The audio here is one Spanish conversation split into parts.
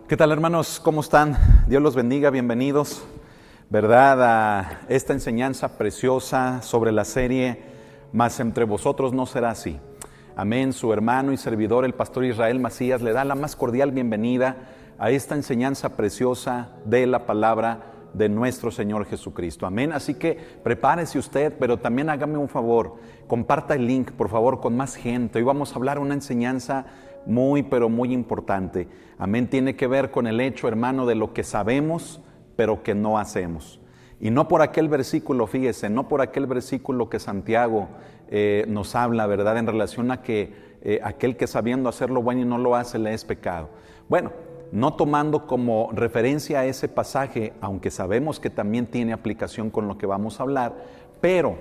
¿Qué tal, hermanos? ¿Cómo están? Dios los bendiga, bienvenidos, ¿verdad? A esta enseñanza preciosa sobre la serie Mas entre vosotros no será así. Amén. Su hermano y servidor, el pastor Israel Macías, le da la más cordial bienvenida a esta enseñanza preciosa de la palabra de nuestro Señor Jesucristo. Amén. Así que prepárese usted, pero también hágame un favor, comparta el link, por favor, con más gente. Hoy vamos a hablar una enseñanza muy, pero muy importante. Amén. Tiene que ver con el hecho, hermano, de lo que sabemos, pero que no hacemos. Y no por aquel versículo, fíjese, no por aquel versículo que Santiago nos habla, ¿verdad? En relación a que aquel que sabiendo hacer lo bueno y no lo hace, le es pecado. Bueno, no tomando como referencia a ese pasaje, aunque sabemos que también tiene aplicación con lo que vamos a hablar, pero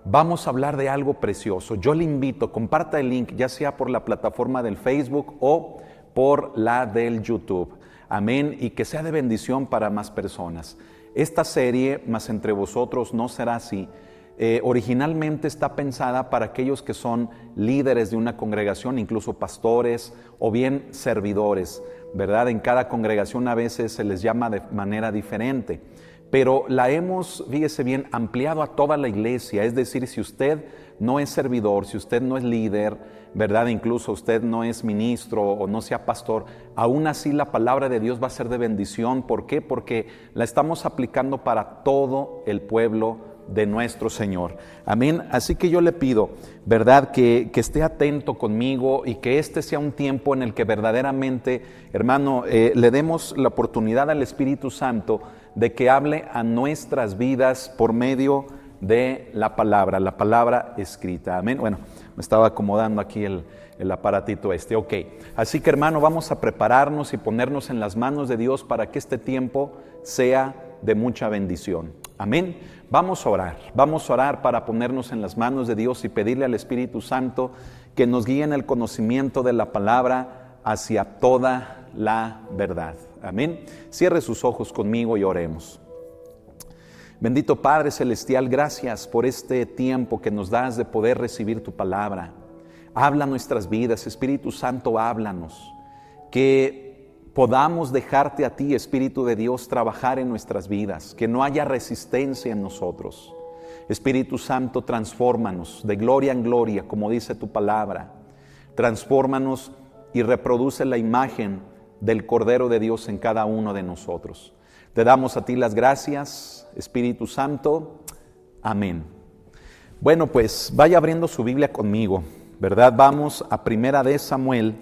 vamos a hablar de algo precioso. Yo le invito, comparta el link, ya sea por la plataforma del Facebook o por la del YouTube. Amén, y que sea de bendición para más personas. Esta serie, Mas entre vosotros no será así, originalmente está pensada para aquellos que son líderes de una congregación, incluso pastores o bien servidores, ¿verdad? En cada congregación a veces se les llama de manera diferente, pero la hemos, fíjese bien, ampliado a toda la iglesia. Es decir, si usted no es servidor, si usted no es líder, ¿verdad? Incluso usted no es ministro o no sea pastor, aún así la palabra de Dios va a ser de bendición. ¿Por qué? Porque la estamos aplicando para todo el pueblo de nuestro Señor. Amén. Así que yo le pido, ¿verdad? Que esté atento conmigo y que este sea un tiempo en el que verdaderamente, hermano, le demos la oportunidad al Espíritu Santo de que hable a nuestras vidas por medio de la palabra escrita. Amén. Bueno, me estaba acomodando aquí el aparatito este. Ok, así que, hermano, vamos a prepararnos y ponernos en las manos de Dios para que este tiempo sea de mucha bendición. Amén. Vamos a orar para ponernos en las manos de Dios y pedirle al Espíritu Santo que nos guíe en el conocimiento de la palabra hacia toda la verdad. Amén. Cierre sus ojos conmigo y oremos. Bendito Padre Celestial, gracias por este tiempo que nos das de poder recibir tu palabra. Habla nuestras vidas, Espíritu Santo, háblanos. Que podamos dejarte a ti, Espíritu de Dios, trabajar en nuestras vidas, que no haya resistencia en nosotros. Espíritu Santo, transfórmanos de gloria en gloria, como dice tu palabra. Transfórmanos y reproduce la imagen del Cordero de Dios en cada uno de nosotros. Te damos a ti las gracias, Espíritu Santo. Amén. Bueno, pues vaya abriendo su Biblia conmigo, ¿verdad? Vamos a Primera de Samuel,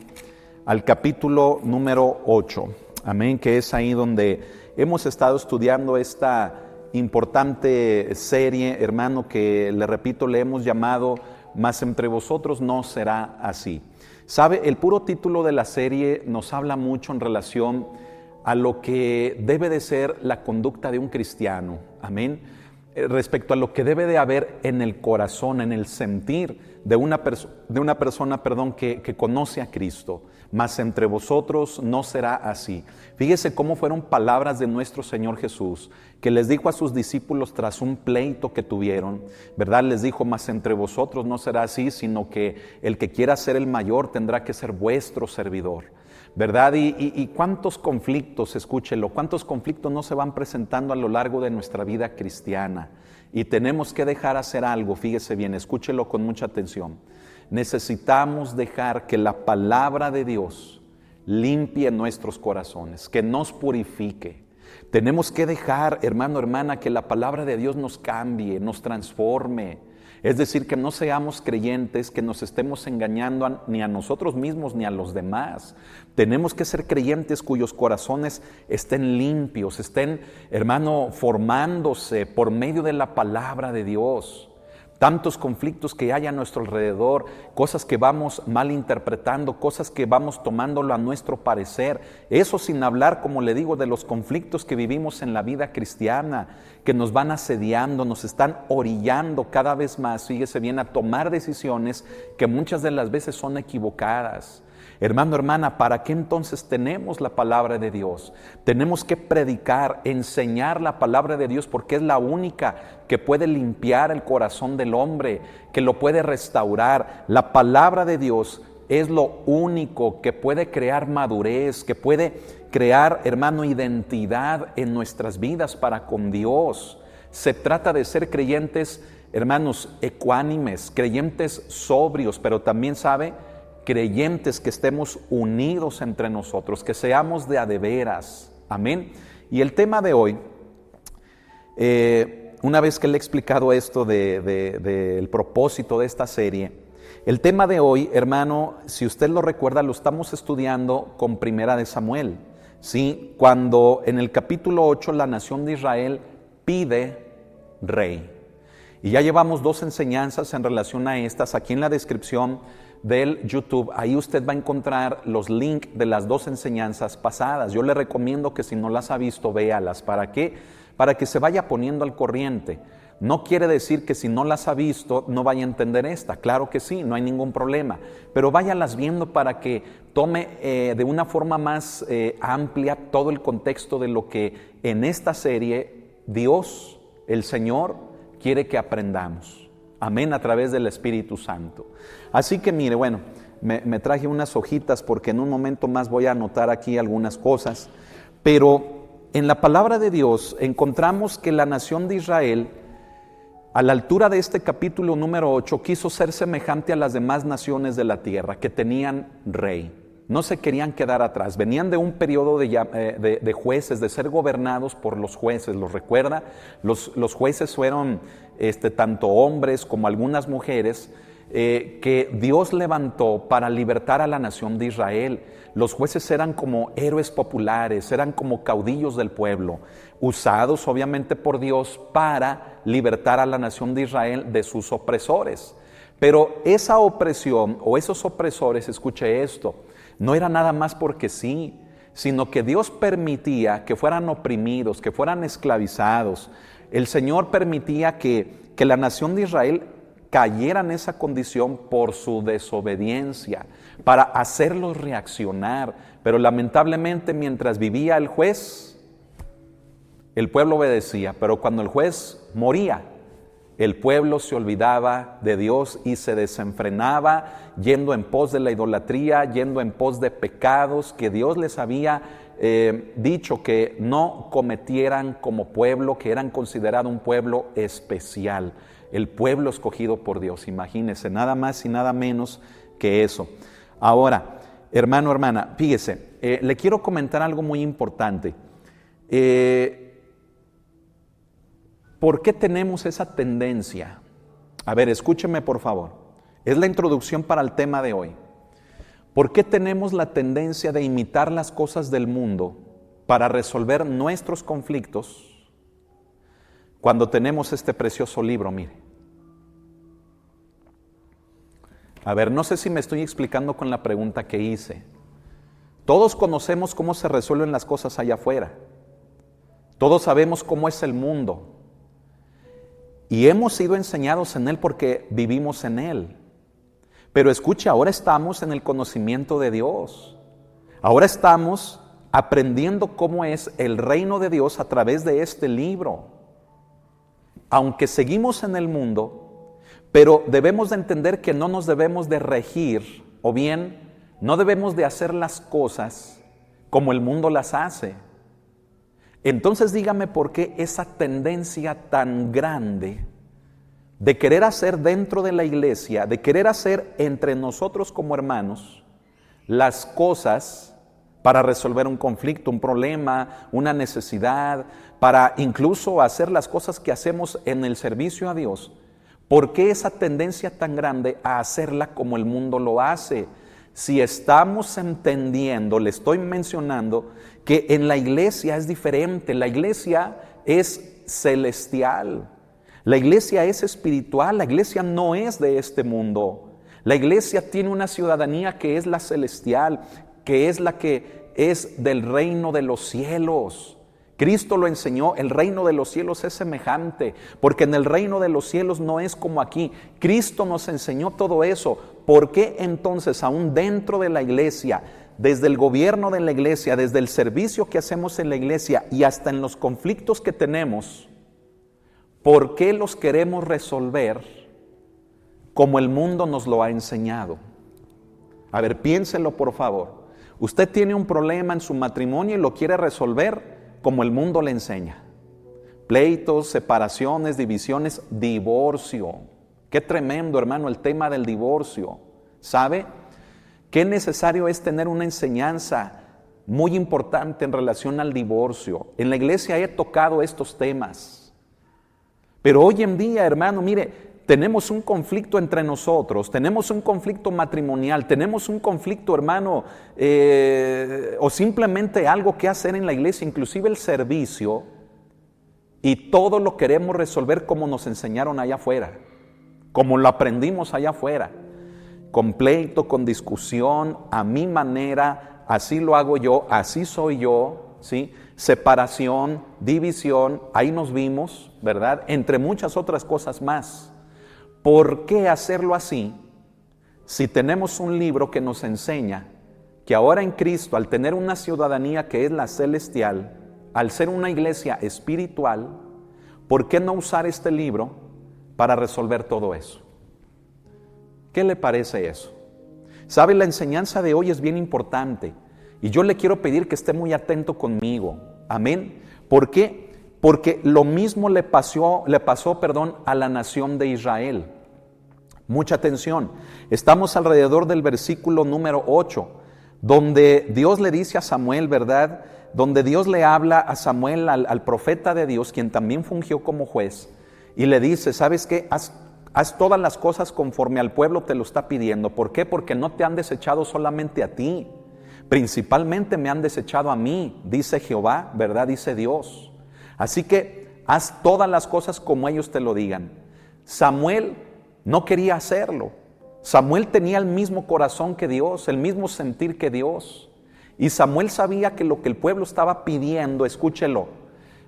al capítulo número 8, amén, que es ahí donde hemos estado estudiando esta importante serie, hermano, que le repito, le hemos llamado Mas entre vosotros no será así. ¿Sabe? El puro título de la serie nos habla mucho en relación a lo que debe de ser la conducta de un cristiano, amén, respecto a lo que debe de haber en el corazón, en el sentir de una persona, que conoce a Cristo. Mas entre vosotros no será así. Fíjese cómo fueron palabras de nuestro Señor Jesús, que les dijo a sus discípulos tras un pleito que tuvieron, ¿verdad? Les dijo, mas entre vosotros no será así, sino que el que quiera ser el mayor tendrá que ser vuestro servidor, ¿verdad? Y cuántos conflictos, escúchelo, cuántos conflictos no se van presentando a lo largo de nuestra vida cristiana. Y tenemos que dejar hacer algo, fíjese bien, escúchelo con mucha atención. Necesitamos dejar que la palabra de Dios limpie nuestros corazones, que nos purifique. Tenemos que dejar, hermano, hermana, que la palabra de Dios nos cambie, nos transforme. Es decir, que no seamos creyentes, que nos estemos engañando ni a nosotros mismos ni a los demás. Tenemos que ser creyentes cuyos corazones estén limpios, estén, hermano, formándose por medio de la palabra de Dios. Tantos conflictos que hay a nuestro alrededor, cosas que vamos malinterpretando, cosas que vamos tomándolo a nuestro parecer. Eso sin hablar, como le digo, de los conflictos que vivimos en la vida cristiana, que nos van asediando, nos están orillando cada vez más, fíjese bien, a tomar decisiones que muchas de las veces son equivocadas. Hermano, hermana, ¿para qué entonces tenemos la palabra de Dios? Tenemos que predicar, enseñar la palabra de Dios, porque es la única que puede limpiar el corazón del hombre, que lo puede restaurar. La palabra de Dios es lo único que puede crear madurez, que puede crear, hermano, identidad en nuestras vidas para con Dios. Se trata de ser creyentes, hermanos, ecuánimes, creyentes sobrios, pero también, ¿sabe?, creyentes que estemos unidos entre nosotros, que seamos de a de veras. Amén. Y el tema de hoy, una vez que le he explicado esto del propósito de esta serie, el tema de hoy, hermano, si usted lo recuerda, lo estamos estudiando con Primera de Samuel, ¿sí? Cuando en el capítulo 8 la nación de Israel pide rey. Y ya llevamos 2 enseñanzas en relación a estas. Aquí en la descripción del YouTube, ahí usted va a encontrar los links de las 2 enseñanzas pasadas. Yo le recomiendo que si no las ha visto, véalas. ¿Para qué? Para que se vaya poniendo al corriente. No quiere decir que si no las ha visto no vaya a entender esta. Claro que sí, no hay ningún problema. Pero váyalas viendo para que tome de una forma más amplia todo el contexto de lo que en esta serie Dios, el Señor, quiere que aprendamos. Amén, a través del Espíritu Santo. Así que mire, bueno, me traje unas hojitas porque en un momento más voy a anotar aquí algunas cosas. Pero en la palabra de Dios encontramos que la nación de Israel, a la altura de este capítulo número 8, quiso ser semejante a las demás naciones de la tierra, que tenían rey. No se querían quedar atrás. Venían de un periodo de jueces, de ser gobernados por los jueces. ¿Los recuerda? Los jueces fueron tanto hombres como algunas mujeres que Dios levantó para libertar a la nación de Israel. Los jueces eran como héroes populares, eran como caudillos del pueblo, usados obviamente por Dios para libertar a la nación de Israel de sus opresores. Pero esa opresión o esos opresores, escuche esto, no era nada más porque sí, sino que Dios permitía que fueran oprimidos, que fueran esclavizados. El Señor permitía que la nación de Israel cayera en esa condición por su desobediencia, para hacerlos reaccionar. Pero lamentablemente mientras vivía el juez, el pueblo obedecía, pero cuando el juez moría, el pueblo se olvidaba de Dios y se desenfrenaba, yendo en pos de la idolatría, yendo en pos de pecados que Dios les había dicho que no cometieran como pueblo, que eran considerado un pueblo especial, el pueblo escogido por Dios. Imagínense, nada más y nada menos que eso. Ahora, hermano, hermana, fíjese, le quiero comentar algo muy importante. ¿Por qué tenemos esa tendencia? A ver, escúcheme por favor. Es la introducción para el tema de hoy. ¿Por qué tenemos la tendencia de imitar las cosas del mundo para resolver nuestros conflictos cuando tenemos este precioso libro? Mire. A ver, no sé si me estoy explicando con la pregunta que hice. Todos conocemos cómo se resuelven las cosas allá afuera. Todos sabemos cómo es el mundo. Y hemos sido enseñados en Él porque vivimos en Él. Pero escuche, ahora estamos en el conocimiento de Dios. Ahora estamos aprendiendo cómo es el reino de Dios a través de este libro. Aunque seguimos en el mundo, pero debemos de entender que no nos debemos de regir, o bien no debemos de hacer las cosas como el mundo las hace. Entonces dígame por qué esa tendencia tan grande de querer hacer dentro de la iglesia, de querer hacer entre nosotros como hermanos las cosas para resolver un conflicto, un problema, una necesidad, para incluso hacer las cosas que hacemos en el servicio a Dios. ¿Por qué esa tendencia tan grande a hacerla como el mundo lo hace? Si estamos entendiendo, le estoy mencionando que en la iglesia es diferente, la iglesia es celestial, la iglesia es espiritual, la iglesia no es de este mundo. La iglesia tiene una ciudadanía que es la celestial, que es la que es del reino de los cielos. Cristo lo enseñó, el reino de los cielos es semejante, porque en el reino de los cielos no es como aquí. Cristo nos enseñó todo eso. ¿Por qué entonces aún dentro de la iglesia, desde el gobierno de la iglesia, desde el servicio que hacemos en la iglesia y hasta en los conflictos que tenemos, por qué los queremos resolver como el mundo nos lo ha enseñado? A ver, piénselo por favor. Usted tiene un problema en su matrimonio y lo quiere resolver como el mundo le enseña. Pleitos, separaciones, divisiones, divorcio. Qué tremendo, hermano, el tema del divorcio. ¿Sabe? Qué necesario es tener una enseñanza muy importante en relación al divorcio. En la iglesia he tocado estos temas. Pero hoy en día, hermano, mire, tenemos un conflicto entre nosotros, tenemos un conflicto matrimonial, tenemos un conflicto, hermano, o simplemente algo que hacer en la iglesia, inclusive el servicio, y todo lo queremos resolver como nos enseñaron allá afuera, como lo aprendimos allá afuera, con pleito, con discusión, a mi manera, así lo hago yo, así soy yo, ¿sí? Separación, división, ahí nos vimos, ¿verdad? Entre muchas otras cosas más. ¿Por qué hacerlo así si tenemos un libro que nos enseña que ahora en Cristo, al tener una ciudadanía que es la celestial, al ser una iglesia espiritual, ¿por qué no usar este libro para resolver todo eso? ¿Qué le parece eso? ¿Sabe? La enseñanza de hoy es bien importante y yo le quiero pedir que esté muy atento conmigo. Amén. ¿Por qué? Porque lo mismo le pasó, a la nación de Israel. Mucha atención. Estamos alrededor del versículo número 8, donde Dios le dice a Samuel, ¿verdad? Donde Dios le habla a Samuel, al profeta de Dios, quien también fungió como juez, y le dice, ¿sabes qué? Haz todas las cosas conforme al pueblo te lo está pidiendo. ¿Por qué? Porque no te han desechado solamente a ti, principalmente me han desechado a mí, dice Jehová, ¿verdad? Dice Dios. Así que haz todas las cosas como ellos te lo digan. Samuel no quería hacerlo. Samuel tenía el mismo corazón que Dios, el mismo sentir que Dios. Y Samuel sabía que lo que el pueblo estaba pidiendo, escúchelo,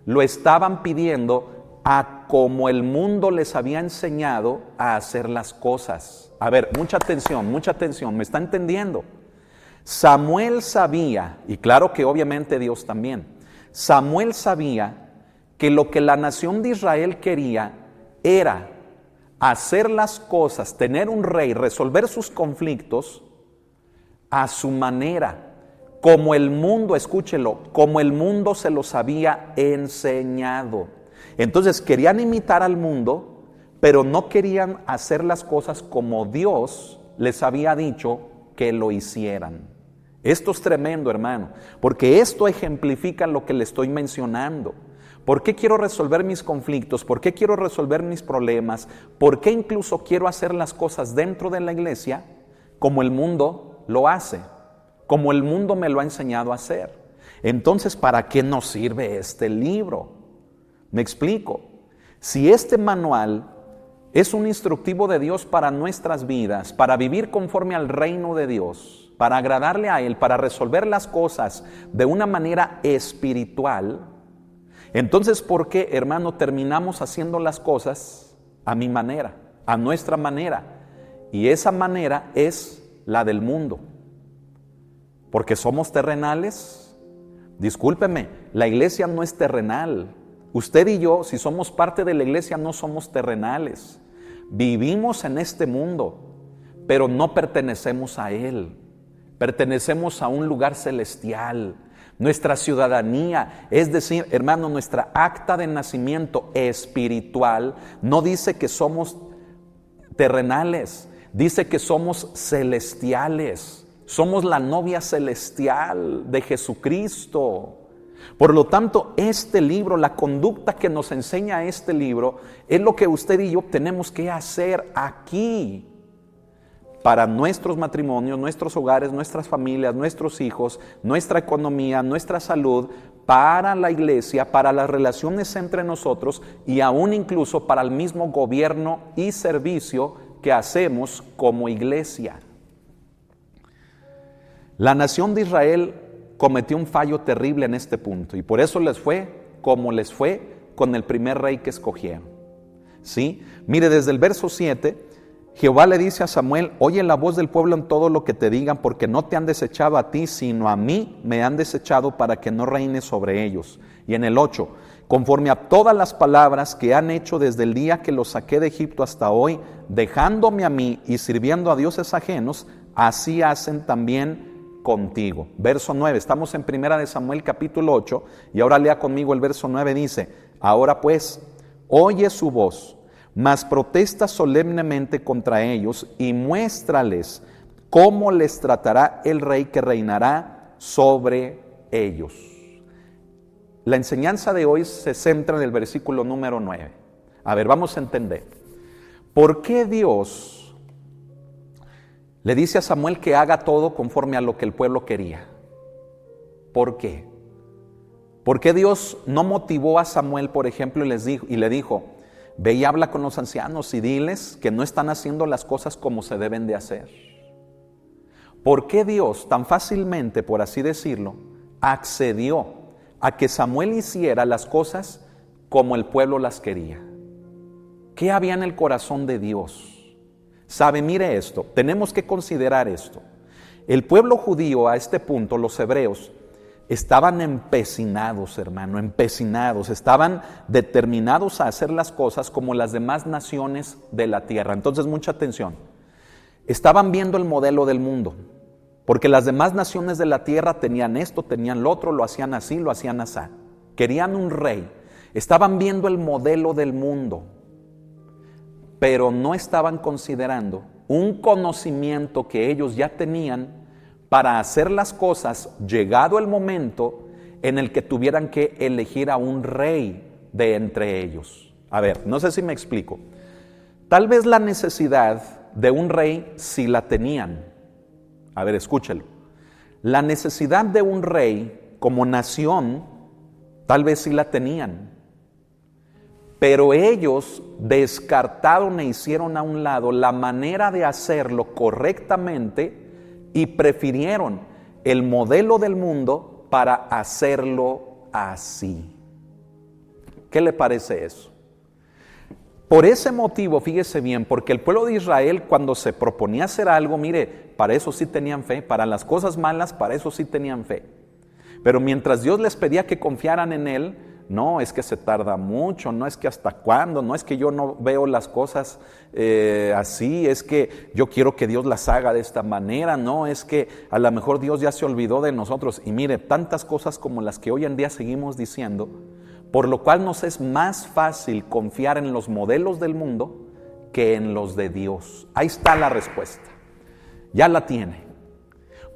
lo estaban pidiendo a como el mundo les había enseñado a hacer las cosas. A ver, mucha atención, ¿me está entendiendo? Samuel sabía, y claro que obviamente Dios también, Samuel sabía que lo que la nación de Israel quería era hacer las cosas, tener un rey, resolver sus conflictos a su manera, como el mundo, escúchelo, como el mundo se los había enseñado. Entonces querían imitar al mundo, pero no querían hacer las cosas como Dios les había dicho que lo hicieran. Esto es tremendo, hermano, porque esto ejemplifica lo que le estoy mencionando. ¿Por qué quiero resolver mis conflictos? ¿Por qué quiero resolver mis problemas? ¿Por qué incluso quiero hacer las cosas dentro de la iglesia como el mundo lo hace? Como el mundo me lo ha enseñado a hacer. Entonces, ¿para qué nos sirve este libro? Me explico. Si este manual es un instructivo de Dios para nuestras vidas, para vivir conforme al reino de Dios, para agradarle a Él, para resolver las cosas de una manera espiritual, entonces, ¿por qué, hermano, terminamos haciendo las cosas a mi manera, a nuestra manera? Y esa manera es la del mundo. Porque somos terrenales. Discúlpeme, la iglesia no es terrenal. Usted y yo, si somos parte de la iglesia, no somos terrenales. Vivimos en este mundo, pero no pertenecemos a él. Pertenecemos a un lugar celestial. Nuestra ciudadanía, es decir, hermano, nuestra acta de nacimiento espiritual no dice que somos terrenales, dice que somos celestiales. Somos la novia celestial de Jesucristo. Por lo tanto, este libro, la conducta que nos enseña este libro, es lo que usted y yo tenemos que hacer aquí para nuestros matrimonios, nuestros hogares, nuestras familias, nuestros hijos, nuestra economía, nuestra salud, para la iglesia, para las relaciones entre nosotros y aún incluso para el mismo gobierno y servicio que hacemos como iglesia. La nación de Israel cometió un fallo terrible en este punto y por eso les fue como les fue con el primer rey que escogieron. ¿Sí? Mire, desde el verso 7, Jehová le dice a Samuel, oye la voz del pueblo en todo lo que te digan, porque no te han desechado a ti, sino a mí me han desechado para que no reine sobre ellos. Y en el 8, conforme a todas las palabras que han hecho desde el día que los saqué de Egipto hasta hoy, dejándome a mí y sirviendo a dioses ajenos, así hacen también contigo. Verso 9, estamos en 1 de Samuel capítulo 8, y ahora lea conmigo el verso 9, dice: ahora pues, oye su voz, mas protesta solemnemente contra ellos y muéstrales cómo les tratará el rey que reinará sobre ellos. La enseñanza de hoy se centra en el versículo número 9. A ver, vamos a entender. ¿Por qué Dios le dice a Samuel que haga todo conforme a lo que el pueblo quería? ¿Por qué? ¿Por qué Dios no motivó a Samuel, por ejemplo, y le dijo: ve y habla con los ancianos y diles que no están haciendo las cosas como se deben de hacer? ¿Por qué Dios tan fácilmente, por así decirlo, accedió a que Samuel hiciera las cosas como el pueblo las quería? ¿Qué había en el corazón de Dios? Sabe, mire esto, tenemos que considerar esto. El pueblo judío a este punto, los hebreos, estaban empecinados, hermano, empecinados, estaban determinados a hacer las cosas como las demás naciones de la tierra. Entonces, mucha atención. Estaban viendo el modelo del mundo, porque las demás naciones de la tierra tenían esto, tenían lo otro, lo hacían así, lo hacían asá. Querían un rey, estaban viendo el modelo del mundo, pero no estaban considerando un conocimiento que ellos ya tenían para hacer las cosas llegado el momento en el que tuvieran que elegir a un rey de entre ellos. A ver, no sé si me explico. Tal vez la necesidad de un rey sí la tenían. A ver, escúchelo. La necesidad de un rey como nación, tal vez sí la tenían. Pero ellos descartaron e hicieron a un lado la manera de hacerlo correctamente y prefirieron el modelo del mundo para hacerlo así. ¿Qué le parece eso? Por ese motivo, fíjese bien, porque el pueblo de Israel cuando se proponía hacer algo, mire, para eso sí tenían fe, para las cosas malas, para eso sí tenían fe. Pero mientras Dios les pedía que confiaran en Él, no, es que se tarda mucho, no es que hasta cuándo, no es que yo no veo las cosas así, es que yo quiero que Dios las haga de esta manera, no, es que a lo mejor Dios ya se olvidó de nosotros. Y mire, tantas cosas como las que hoy en día seguimos diciendo, por lo cual nos es más fácil confiar en los modelos del mundo que en los de Dios. Ahí está la respuesta, ya la tiene.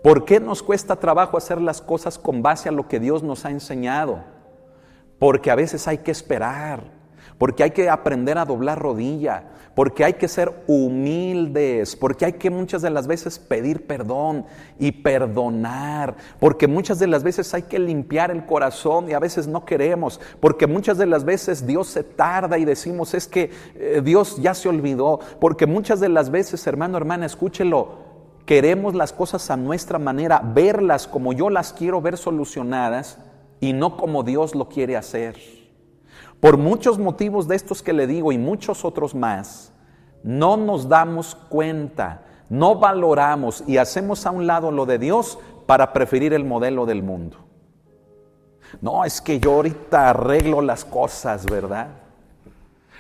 ¿Por qué nos cuesta trabajo hacer las cosas con base a lo que Dios nos ha enseñado? Porque a veces hay que esperar, porque hay que aprender a doblar rodilla, porque hay que ser humildes, porque hay que muchas de las veces pedir perdón y perdonar, porque muchas de las veces hay que limpiar el corazón y a veces no queremos, porque muchas de las veces Dios se tarda y decimos es que Dios ya se olvidó, porque muchas de las veces, hermano, hermana, escúchelo, queremos las cosas a nuestra manera, verlas como yo las quiero ver solucionadas y no como Dios lo quiere hacer. Por muchos motivos de estos que le digo y muchos otros más, no nos damos cuenta, no valoramos y hacemos a un lado lo de Dios para preferir el modelo del mundo. No, es que yo ahorita arreglo las cosas, ¿verdad?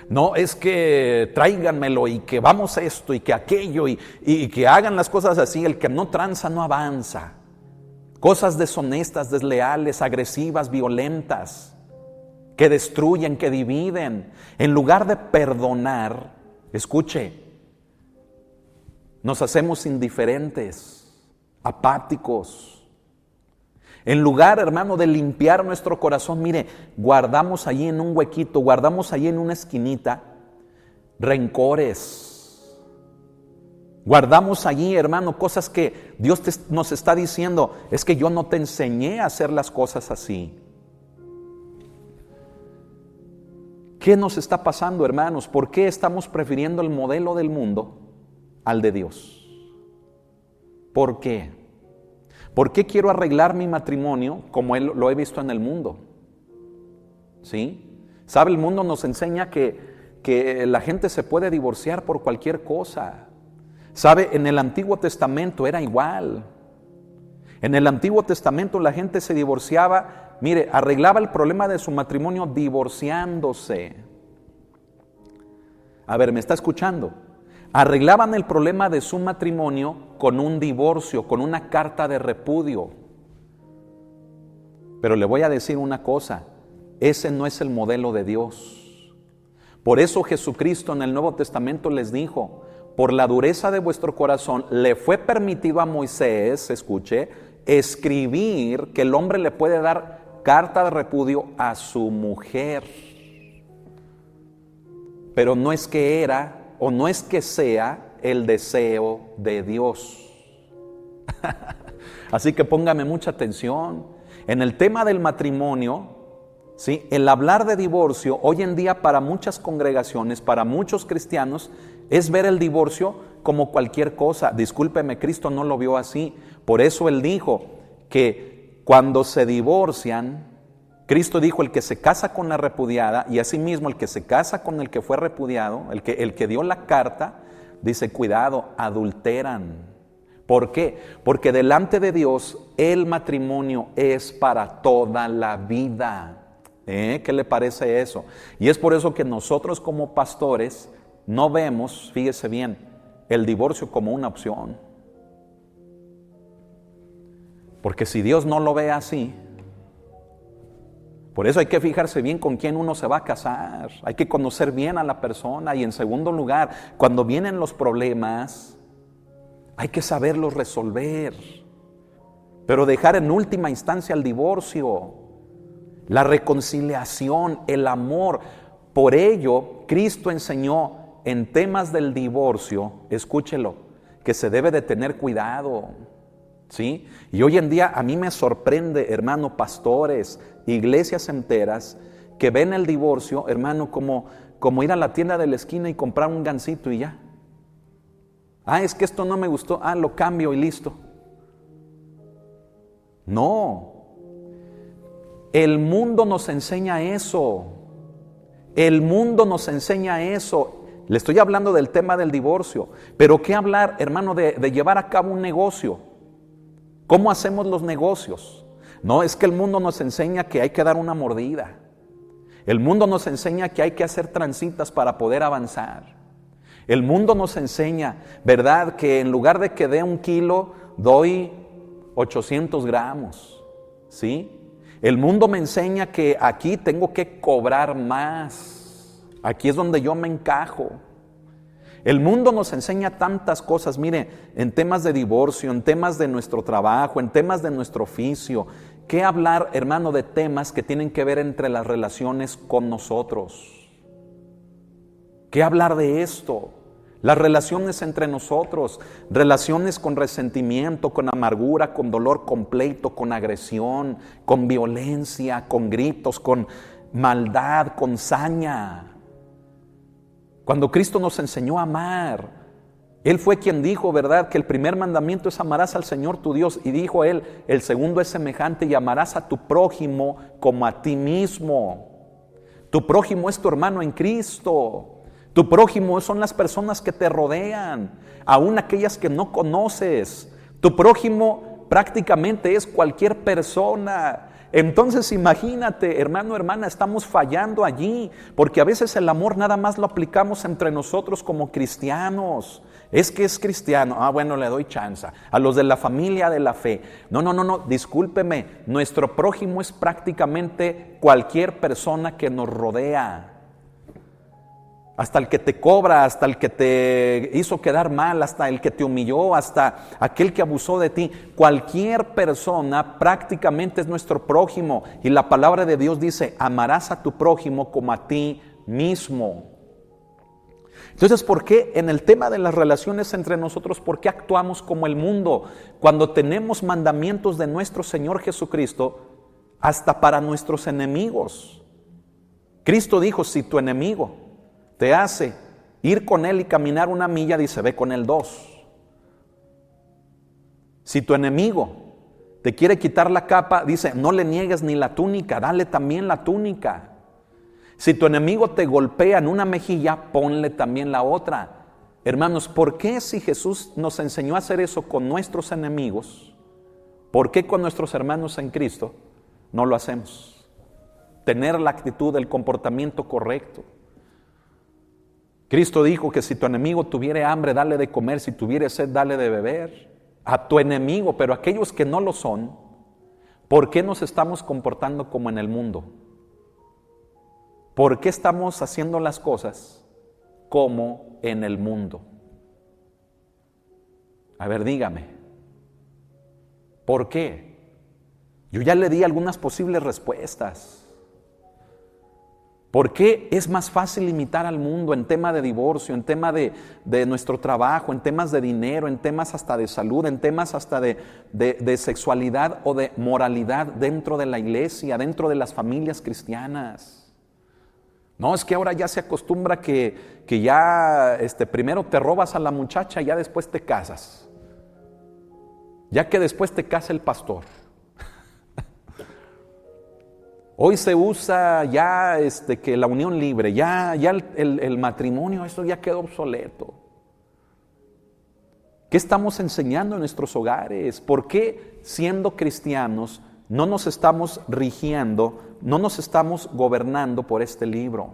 No, es que tráiganmelo y que vamos a esto y que aquello y que hagan las cosas así. El que no tranza no avanza. Cosas deshonestas, desleales, agresivas, violentas, que destruyen, que dividen. En lugar de perdonar, escuche, nos hacemos indiferentes, apáticos. En lugar, hermano, de limpiar nuestro corazón, mire, guardamos allí en un huequito, guardamos allí en una esquinita rencores. Guardamos allí, hermano, cosas que Dios nos está diciendo, es que yo no te enseñé a hacer las cosas así. ¿Qué nos está pasando, hermanos? ¿Por qué estamos prefiriendo el modelo del mundo al de Dios? ¿Por qué? ¿Por qué quiero arreglar mi matrimonio como lo he visto en el mundo? ¿Sí? ¿Sabe? El mundo nos enseña que la gente se puede divorciar por cualquier cosa. ¿Sabe? En el Antiguo Testamento era igual. En el Antiguo Testamento la gente se divorciaba, mire, arreglaba el problema de su matrimonio divorciándose. A ver, ¿me está escuchando? arreglaban el problema de su matrimonio con un divorcio, con una carta de repudio. Pero le voy a decir una cosa, ese no es el modelo de Dios. Por eso Jesucristo en el Nuevo Testamento les dijo, por la dureza de vuestro corazón le fue permitido a Moisés, escuche, escribir que el hombre le puede dar carta de repudio a su mujer. Pero no es que era o no es que sea el deseo de Dios. Así que póngame mucha atención. En el tema del matrimonio, ¿sí? El hablar de divorcio hoy en día para muchas congregaciones, para muchos cristianos, es ver el divorcio como cualquier cosa. Discúlpeme, Cristo no lo vio así. Por eso Él dijo que cuando se divorcian, Cristo dijo, el que se casa con la repudiada, y asimismo el que se casa con el que fue repudiado, el que dio la carta, dice, cuidado, adulteran. ¿Por qué? Porque delante de Dios el matrimonio es para toda la vida. ¿Qué le parece eso? Y es por eso que nosotros como pastores no vemos, fíjese bien, el divorcio como una opción. Porque si Dios no lo ve así, por eso hay que fijarse bien con quién uno se va a casar. Hay que conocer bien a la persona. Y en segundo lugar, cuando vienen los problemas, hay que saberlos resolver. Pero dejar en última instancia el divorcio, la reconciliación, el amor. Por ello, Cristo enseñó en temas del divorcio, escúchelo, que se debe de tener cuidado. ¿Sí? Y hoy en día a mí me sorprende, hermano, pastores, iglesias enteras que ven el divorcio, hermano, como ir a la tienda de la esquina y comprar un gansito y ya. Es que esto no me gustó, lo cambio y listo. No, el mundo nos enseña eso. El mundo nos enseña eso. Le estoy hablando del tema del divorcio, pero ¿qué hablar, hermano, de llevar a cabo un negocio? ¿Cómo hacemos los negocios? No, es que el mundo nos enseña que hay que dar una mordida. El mundo nos enseña que hay que hacer transitas para poder avanzar. El mundo nos enseña, ¿verdad?, que en lugar de que dé 1 kilo, doy 800 gramos. ¿Sí? El mundo me enseña que aquí tengo que cobrar más. Aquí es donde yo me encajo. El mundo nos enseña tantas cosas, mire, en temas de divorcio, en temas de nuestro trabajo, en temas de nuestro oficio. ¿Qué hablar, hermano, de temas que tienen que ver entre las relaciones con nosotros? ¿Qué hablar de esto? Las relaciones entre nosotros, relaciones con resentimiento, con amargura, con dolor, con pleito, con agresión, con violencia, con gritos, con maldad, con saña. Cuando Cristo nos enseñó a amar, Él fue quien dijo, ¿verdad?, que el primer mandamiento es amarás al Señor tu Dios. Y dijo Él, el segundo es semejante, y amarás a tu prójimo como a ti mismo. Tu prójimo es tu hermano en Cristo. Tu prójimo son las personas que te rodean, aún aquellas que no conoces. Tu prójimo prácticamente es cualquier persona. Entonces imagínate, hermano, hermana, estamos fallando allí, porque a veces el amor nada más lo aplicamos entre nosotros como cristianos. Es que es cristiano, bueno, le doy chance. A los de la familia de la fe. No, discúlpeme, nuestro prójimo es prácticamente cualquier persona que nos rodea. Hasta el que te cobra, hasta el que te hizo quedar mal, hasta el que te humilló, hasta aquel que abusó de ti. Cualquier persona prácticamente es nuestro prójimo. Y la palabra de Dios dice, amarás a tu prójimo como a ti mismo. Entonces, ¿por qué en el tema de las relaciones entre nosotros, por qué actuamos como el mundo? Cuando tenemos mandamientos de nuestro Señor Jesucristo, hasta para nuestros enemigos. Cristo dijo, si tu enemigo te hace ir con él y caminar 1 milla, dice, ve con él 2. Si tu enemigo te quiere quitar la capa, dice, no le niegues ni la túnica, dale también la túnica. Si tu enemigo te golpea en una mejilla, ponle también la otra. Hermanos, ¿por qué si Jesús nos enseñó a hacer eso con nuestros enemigos, por qué con nuestros hermanos en Cristo no lo hacemos? Tener la actitud, el comportamiento correcto. Cristo dijo que si tu enemigo tuviere hambre, dale de comer, si tuviere sed, dale de beber. A tu enemigo, pero aquellos que no lo son, ¿por qué nos estamos comportando como en el mundo? ¿Por qué estamos haciendo las cosas como en el mundo? A ver, dígame, ¿por qué? Yo ya le di algunas posibles respuestas. ¿Por qué es más fácil imitar al mundo en tema de divorcio, en tema de nuestro trabajo, en temas de dinero, en temas hasta de salud, en temas hasta de sexualidad o de moralidad dentro de la iglesia, dentro de las familias cristianas? No, es que ahora ya se acostumbra que ya primero te robas a la muchacha y ya después te casas. Ya que después te casa el pastor. Hoy se usa ya que la unión libre, ya el matrimonio, eso ya quedó obsoleto. ¿Qué estamos enseñando en nuestros hogares? ¿Por qué siendo cristianos no nos estamos rigiendo, no nos estamos gobernando por este libro?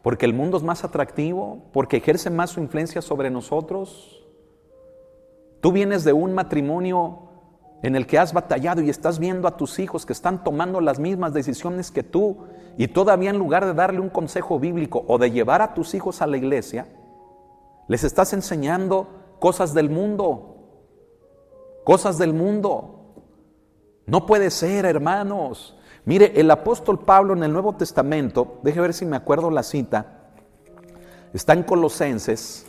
¿Porque el mundo es más atractivo? ¿Porque ejerce más su influencia sobre nosotros? Tú vienes de un matrimonio en el que has batallado y estás viendo a tus hijos que están tomando las mismas decisiones que tú, y todavía en lugar de darle un consejo bíblico o de llevar a tus hijos a la iglesia, les estás enseñando cosas del mundo. Cosas del mundo. No puede ser, hermanos. Mire, el apóstol Pablo en el Nuevo Testamento, deje ver si me acuerdo la cita, está en Colosenses,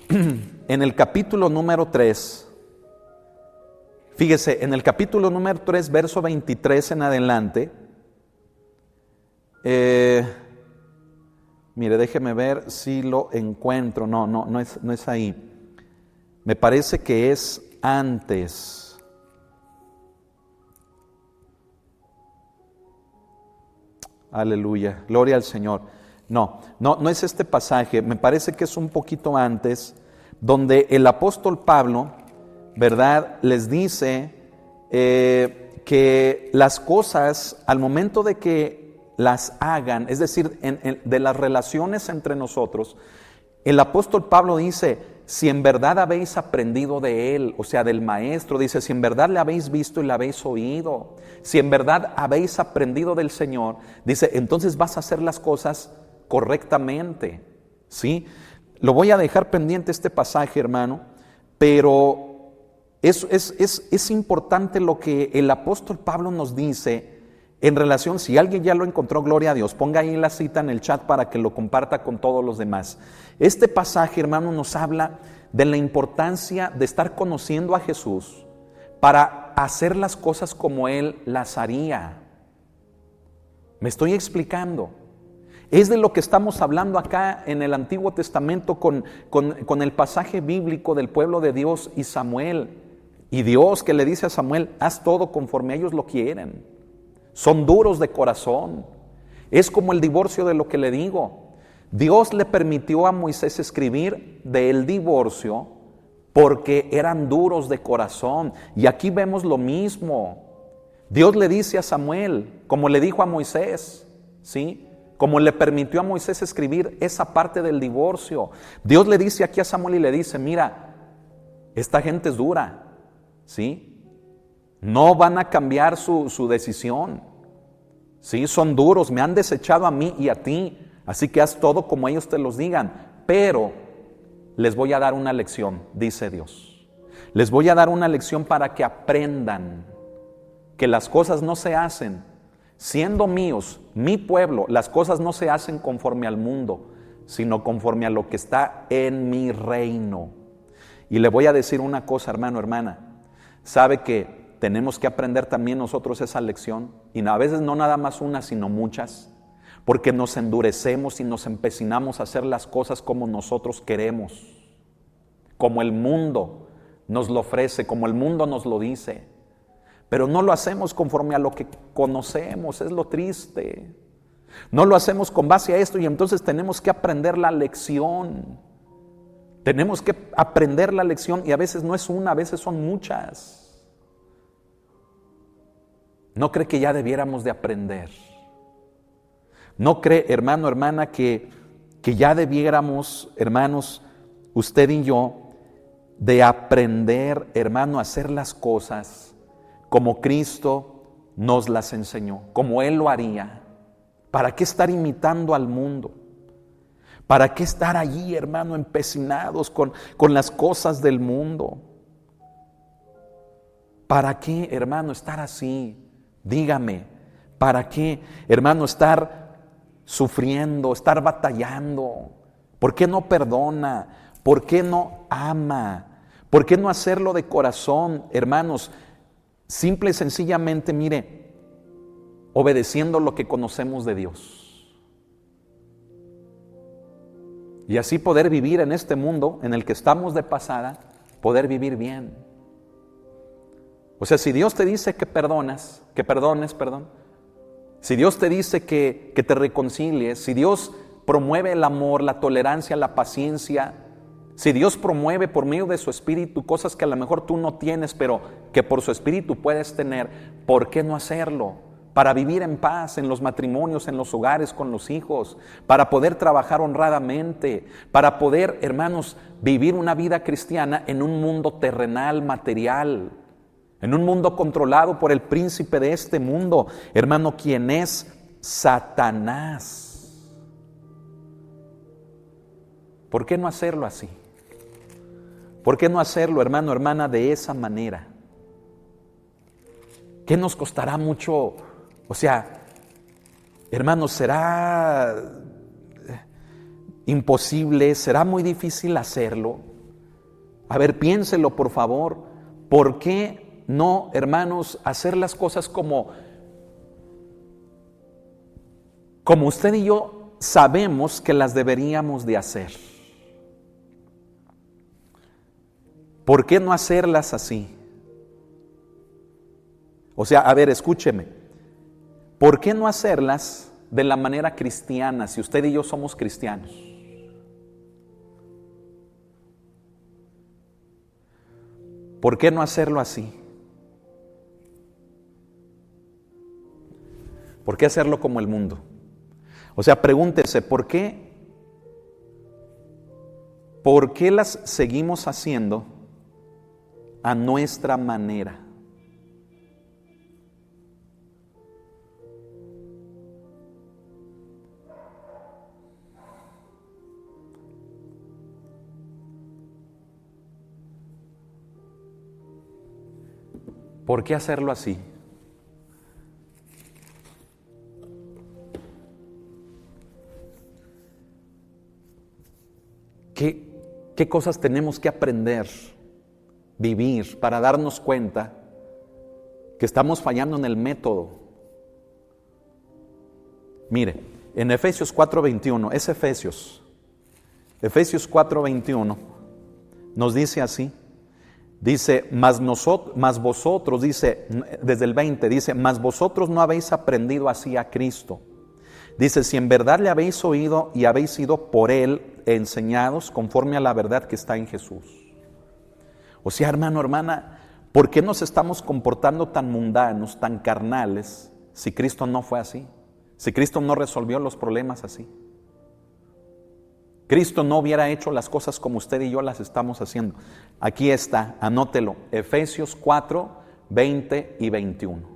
en el capítulo número 3. Fíjese, en el capítulo número 3, verso 23 en adelante, mire, déjeme ver si lo encuentro. No es ahí. Me parece que es antes. Aleluya, gloria al Señor. No es este pasaje, me parece que es un poquito antes, donde el apóstol Pablo, ¿verdad?, les dice que las cosas, al momento de que las hagan, es decir, de las relaciones entre nosotros, el apóstol Pablo dice, si en verdad habéis aprendido de él, o sea, del maestro, dice, si en verdad le habéis visto y le habéis oído, si en verdad habéis aprendido del Señor, dice, entonces vas a hacer las cosas correctamente, ¿sí? Lo voy a dejar pendiente este pasaje, hermano, pero es importante lo que el apóstol Pablo nos dice en relación, si alguien ya lo encontró, gloria a Dios, ponga ahí la cita en el chat para que lo comparta con todos los demás. Este pasaje, hermano, nos habla de la importancia de estar conociendo a Jesús para hacer las cosas como Él las haría. ¿Me estoy explicando? Es de lo que estamos hablando acá en el Antiguo Testamento con el pasaje bíblico del pueblo de Dios y Samuel. Y Dios que le dice a Samuel, haz todo conforme ellos lo quieren. Son duros de corazón. Es como el divorcio de lo que le digo. Dios le permitió a Moisés escribir del divorcio porque eran duros de corazón. Y aquí vemos lo mismo. Dios le dice a Samuel, como le dijo a Moisés, ¿sí?, como le permitió a Moisés escribir esa parte del divorcio. Dios le dice aquí a Samuel y le dice, mira, esta gente es dura, ¿sí? No van a cambiar su decisión, ¿sí? Son duros, me han desechado a mí y a ti, así que haz todo como ellos te los digan, pero les voy a dar una lección, dice Dios. Les voy a dar una lección para que aprendan que las cosas no se hacen siendo míos, mi pueblo, las cosas no se hacen conforme al mundo, sino conforme a lo que está en mi reino. Y le voy a decir una cosa, hermano, hermana. ¿Sabe que tenemos que aprender también nosotros esa lección? Y a veces no nada más una, sino muchas. Porque nos endurecemos y nos empecinamos a hacer las cosas como nosotros queremos. Como el mundo nos lo ofrece, como el mundo nos lo dice. Pero no lo hacemos conforme a lo que conocemos, es lo triste. No lo hacemos con base a esto y entonces tenemos que aprender la lección. Tenemos que aprender la lección y a veces no es una, a veces son muchas. ¿No cree que ya debiéramos de aprender? ¿No cree, hermano, hermana, que ya debiéramos, hermanos, usted y yo, de aprender, hermano, a hacer las cosas como Cristo nos las enseñó, como Él lo haría? ¿Para qué estar imitando al mundo? ¿Para qué estar allí, hermano, empecinados con las cosas del mundo? ¿Para qué, hermano, estar así? Dígame, ¿para qué, hermano, estar sufriendo, estar batallando? ¿Por qué no perdona? ¿Por qué no ama? ¿Por qué no hacerlo de corazón, hermanos? Simple y sencillamente, mire, obedeciendo lo que conocemos de Dios. Y así poder vivir en este mundo en el que estamos de pasada, poder vivir bien. O sea, si Dios te dice que perdones, si Dios te dice que te reconcilies, si Dios promueve el amor, la tolerancia, la paciencia, si Dios promueve por medio de su Espíritu cosas que a lo mejor tú no tienes, pero que por su Espíritu puedes tener, ¿por qué no hacerlo? Para vivir en paz en los matrimonios, en los hogares, con los hijos, para poder trabajar honradamente, para poder, hermanos, vivir una vida cristiana en un mundo terrenal, material, en un mundo controlado por el príncipe de este mundo, hermano, quien es Satanás. ¿Por qué no hacerlo así? ¿Por qué no hacerlo, hermano, hermana, de esa manera? ¿Qué nos costará mucho? O sea, hermanos, ¿será imposible? ¿Será muy difícil hacerlo? A ver, piénselo, por favor. ¿Por qué no, hermanos, hacer las cosas como usted y yo sabemos que las deberíamos de hacer? ¿Por qué no hacerlas así? O sea, a ver, escúcheme. ¿Por qué no hacerlas de la manera cristiana si usted y yo somos cristianos? ¿Por qué no hacerlo así? ¿Por qué hacerlo como el mundo? O sea, pregúntese, ¿por qué las seguimos haciendo a nuestra manera? ¿Por qué hacerlo así? ¿Qué cosas tenemos que aprender, vivir, para darnos cuenta que estamos fallando en el método? Mire, en Efesios 4:21, es Efesios 4:21, nos dice así. Dice, mas vosotros, dice, desde el 20, dice, mas vosotros no habéis aprendido así a Cristo. Dice, si en verdad le habéis oído y habéis sido por Él enseñados conforme a la verdad que está en Jesús. O sea, hermano, hermana, ¿por qué nos estamos comportando tan mundanos, tan carnales, si Cristo no fue así? Si Cristo no resolvió los problemas así. Cristo no hubiera hecho las cosas como usted y yo las estamos haciendo. Aquí está, anótelo, Efesios 4, 20 y 21.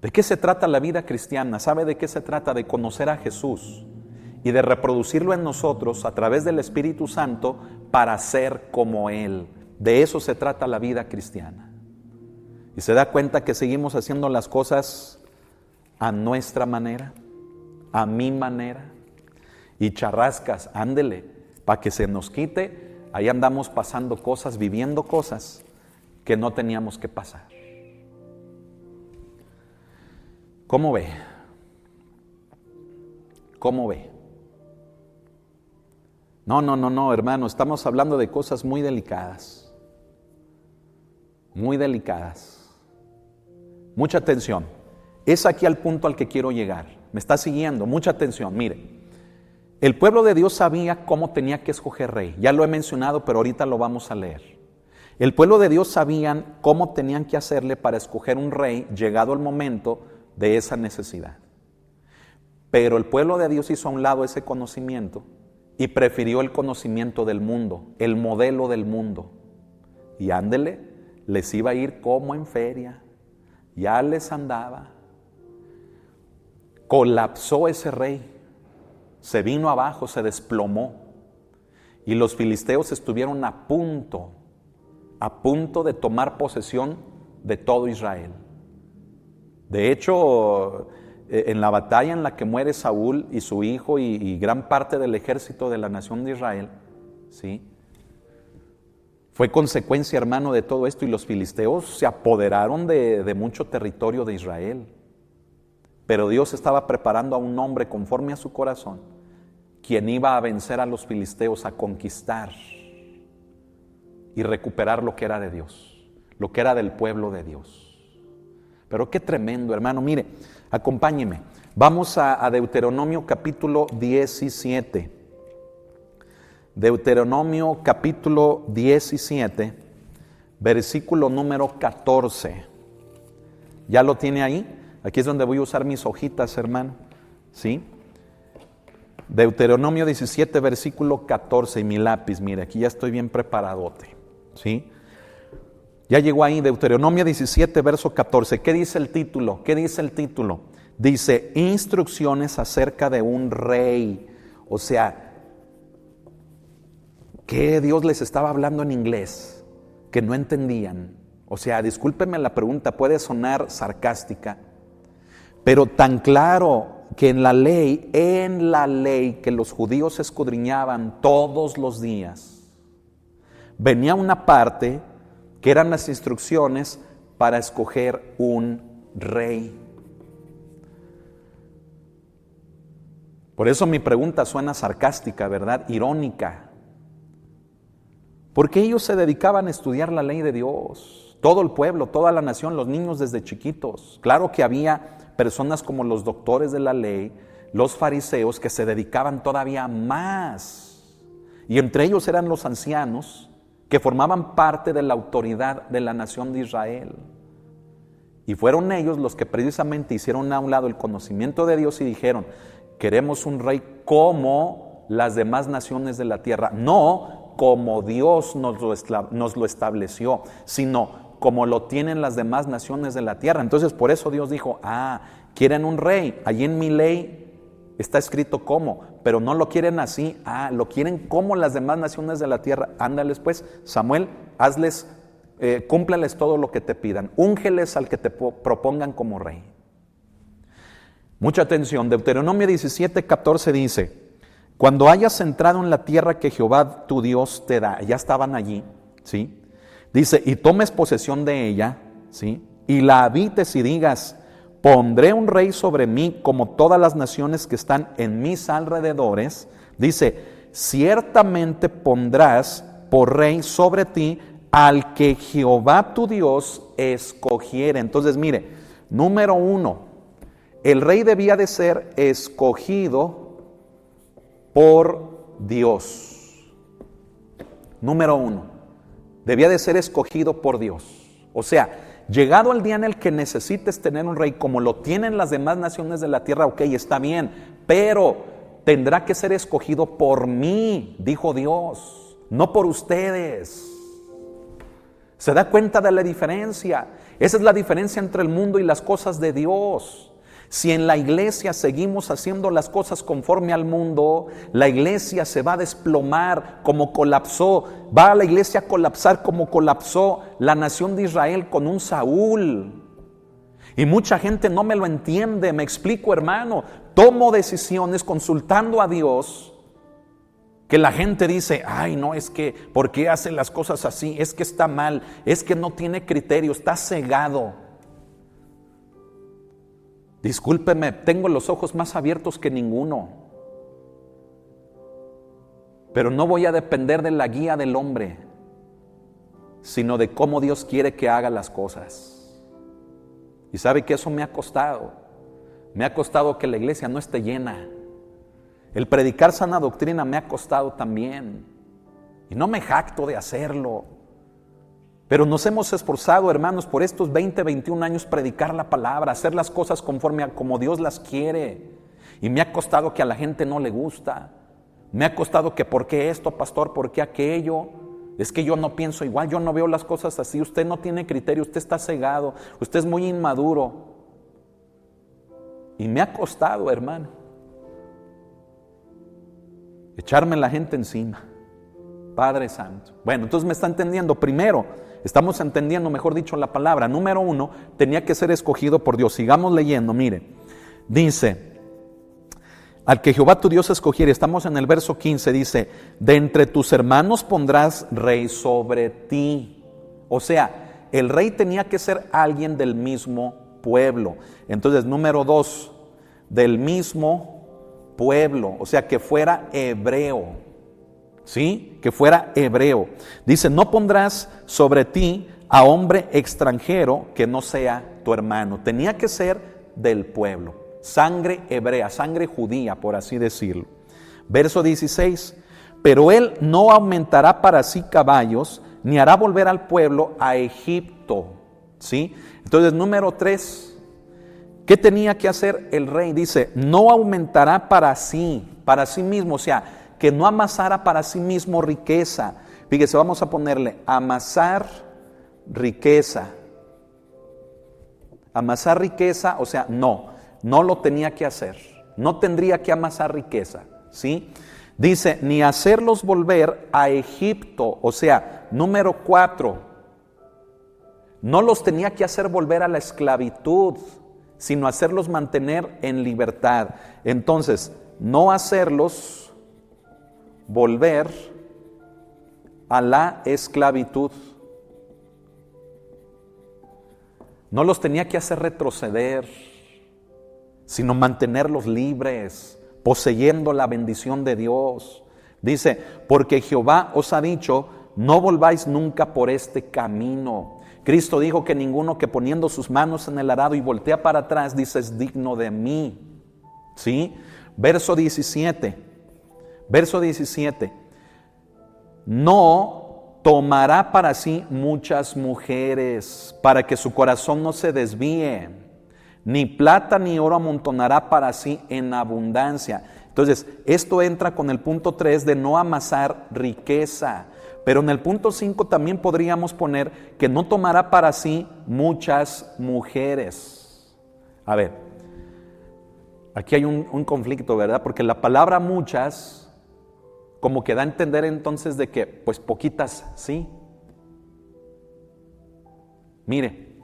¿De qué se trata la vida cristiana? ¿Sabe de qué se trata? De conocer a Jesús y de reproducirlo en nosotros a través del Espíritu Santo para ser como Él. De eso se trata la vida cristiana. Y se da cuenta que seguimos haciendo las cosas a nuestra manera, a mi manera. Y charrascas, ándele, para que se nos quite, ahí andamos pasando cosas, viviendo cosas que no teníamos que pasar. ¿Cómo ve? ¿Cómo ve? No, hermano, estamos hablando de cosas muy delicadas. Muy delicadas. Mucha atención. Es aquí al punto al que quiero llegar. ¿Me está siguiendo? Mucha atención, mire. El pueblo de Dios sabía cómo tenía que escoger rey. Ya lo he mencionado, pero ahorita lo vamos a leer. El pueblo de Dios sabían cómo tenían que hacerle para escoger un rey llegado el momento de esa necesidad. Pero el pueblo de Dios hizo a un lado ese conocimiento y prefirió el conocimiento del mundo, el modelo del mundo. Y ándele, les iba a ir como en feria, ya les andaba. Colapsó ese rey, se vino abajo, se desplomó. Y los filisteos estuvieron a punto de tomar posesión de todo Israel. De hecho, en la batalla en la que muere Saúl y su hijo y gran parte del ejército de la nación de Israel, ¿sí?, fue consecuencia, hermano, de todo esto, y los filisteos se apoderaron de mucho territorio de Israel. Pero Dios estaba preparando a un hombre conforme a su corazón, quien iba a vencer a los filisteos, a conquistar y recuperar lo que era de Dios, lo que era del pueblo de Dios. Pero qué tremendo, hermano. Mire, acompáñeme. Vamos a Deuteronomio capítulo 17. Deuteronomio capítulo 17, versículo número 14. ¿Ya lo tiene ahí? Aquí es donde voy a usar mis hojitas, hermano. ¿Sí? Deuteronomio 17, versículo 14, y mi lápiz, mire, aquí ya estoy bien preparadote. ¿Sí? Ya llegó ahí, Deuteronomio 17, verso 14. ¿Qué dice el título? ¿Qué dice el título? Dice, instrucciones acerca de un rey. O sea, que Dios les estaba hablando en inglés, que no entendían. O sea, discúlpenme la pregunta, puede sonar sarcástica, pero tan claro que en la ley que los judíos escudriñaban todos los días, venía una parte que eran las instrucciones para escoger un rey. Por eso mi pregunta suena sarcástica, ¿verdad? Irónica. Porque ellos se dedicaban a estudiar la ley de Dios, todo el pueblo, toda la nación, los niños desde chiquitos. Claro que había personas como los doctores de la ley, los fariseos, que se dedicaban todavía más. Y entre ellos eran los ancianos, que formaban parte de la autoridad de la nación de Israel. Y fueron ellos los que precisamente hicieron a un lado el conocimiento de Dios y dijeron, queremos un rey como las demás naciones de la tierra, no como Dios nos lo estableció, sino como lo tienen las demás naciones de la tierra. Entonces por eso Dios dijo, quieren un rey, allí en mi ley está escrito cómo, pero no lo quieren así, lo quieren como las demás naciones de la tierra. Ándales pues, Samuel, hazles, cúmplales todo lo que te pidan, úngeles al que te propongan como rey. Mucha atención, Deuteronomio 17, 14 dice, cuando hayas entrado en la tierra que Jehová tu Dios te da, ya estaban allí, ¿sí? Dice, y tomes posesión de ella, ¿sí? Y la habites y digas, pondré un rey sobre mí como todas las naciones que están en mis alrededores. Dice, ciertamente pondrás por rey sobre ti al que Jehová tu Dios escogiere. Entonces mire, número 1, el rey debía de ser escogido por Dios. Número 1, debía de ser escogido por Dios. O sea, llegado el día en el que necesites tener un rey como lo tienen las demás naciones de la tierra, ok, está bien, pero tendrá que ser escogido por mí, dijo Dios, no por ustedes. ¿Se da cuenta de la diferencia? Esa es la diferencia entre el mundo y las cosas de Dios. Si en la iglesia seguimos haciendo las cosas conforme al mundo, la iglesia se va a desplomar como colapsó, va a la iglesia a colapsar como colapsó la nación de Israel con un Saúl. Y mucha gente no me lo entiende, me explico, hermano. Tomo decisiones consultando a Dios, que la gente dice, ay no, es que, ¿por qué hace las cosas así? Es que está mal, es que no tiene criterio, está cegado. Discúlpeme, tengo los ojos más abiertos que ninguno, pero no voy a depender de la guía del hombre, sino de cómo Dios quiere que haga las cosas. Y sabe que eso me ha costado que la iglesia no esté llena. El predicar sana doctrina me ha costado también, y no me jacto de hacerlo. Pero nos hemos esforzado, hermanos, por estos 20, 21 años predicar la palabra, hacer las cosas conforme a como Dios las quiere. Y me ha costado que a la gente no le gusta. Me ha costado que ¿por qué esto, pastor? ¿Por qué aquello? Es que yo no pienso igual, yo no veo las cosas así. Usted no tiene criterio, usted está cegado, usted es muy inmaduro. Y me ha costado, hermano, echarme la gente encima. Padre Santo. Bueno, entonces me está entendiendo. Primero, estamos entendiendo, mejor dicho, la palabra. Número 1, tenía que ser escogido por Dios. Sigamos leyendo, mire. Dice, al que Jehová tu Dios escogiere, estamos en el verso 15, dice, de entre tus hermanos pondrás rey sobre ti. O sea, el rey tenía que ser alguien del mismo pueblo. Entonces, número 2, del mismo pueblo, o sea, que fuera hebreo. ¿Sí? Que fuera hebreo. Dice, no pondrás sobre ti a hombre extranjero que no sea tu hermano. Tenía que ser del pueblo. Sangre hebrea, sangre judía, por así decirlo. Verso 16. Pero él no aumentará para sí caballos, ni hará volver al pueblo a Egipto. ¿Sí? Entonces, número 3. ¿Qué tenía que hacer el rey? Dice, no aumentará para sí mismo, o sea, que no amasara para sí mismo riqueza. Fíjese, vamos a ponerle amasar riqueza. Amasar riqueza, o sea, no lo tenía que hacer. No tendría que amasar riqueza, ¿sí? Dice, ni hacerlos volver a Egipto, o sea, número 4. No los tenía que hacer volver a la esclavitud, sino hacerlos mantener en libertad. Entonces, no hacerlos volver a la esclavitud. No los tenía que hacer retroceder, sino mantenerlos libres, poseyendo la bendición de Dios. Dice, porque Jehová os ha dicho, no volváis nunca por este camino. Cristo dijo que ninguno que poniendo sus manos en el arado y voltea para atrás, dice, es digno de mí. ¿Sí? Verso 17. Verso 17, no tomará para sí muchas mujeres, para que su corazón no se desvíe, ni plata ni oro amontonará para sí en abundancia. Entonces, esto entra con el punto 3 de no amasar riqueza, pero en el punto 5 también podríamos poner que no tomará para sí muchas mujeres. A ver, aquí hay un conflicto, ¿verdad? Porque la palabra muchas como que da a entender entonces de que, pues poquitas, sí. Mire,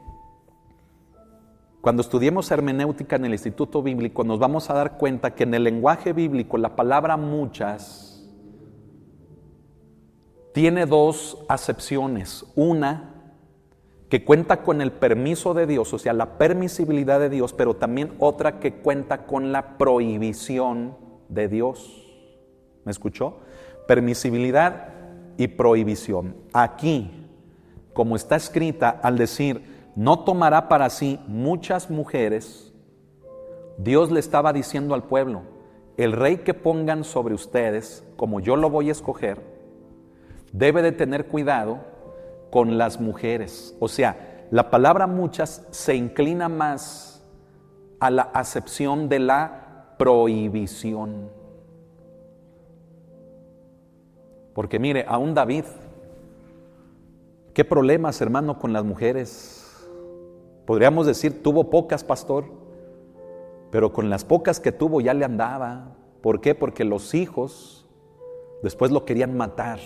cuando estudiemos hermenéutica en el Instituto Bíblico, nos vamos a dar cuenta que en el lenguaje bíblico la palabra muchas tiene 2 acepciones. Una, que cuenta con el permiso de Dios, o sea, la permisibilidad de Dios, pero también otra que cuenta con la prohibición de Dios. ¿Me escuchó? Permisibilidad y prohibición. Aquí, como está escrita, al decir, no tomará para sí muchas mujeres, Dios le estaba diciendo al pueblo, el rey que pongan sobre ustedes, como yo lo voy a escoger, debe de tener cuidado con las mujeres. O sea, la palabra muchas se inclina más a la acepción de la prohibición. Porque mire, aún David, qué problemas, hermano, con las mujeres. Podríamos decir, tuvo pocas, pastor, pero con las pocas que tuvo ya le andaba. ¿Por qué? Porque los hijos después lo querían matar.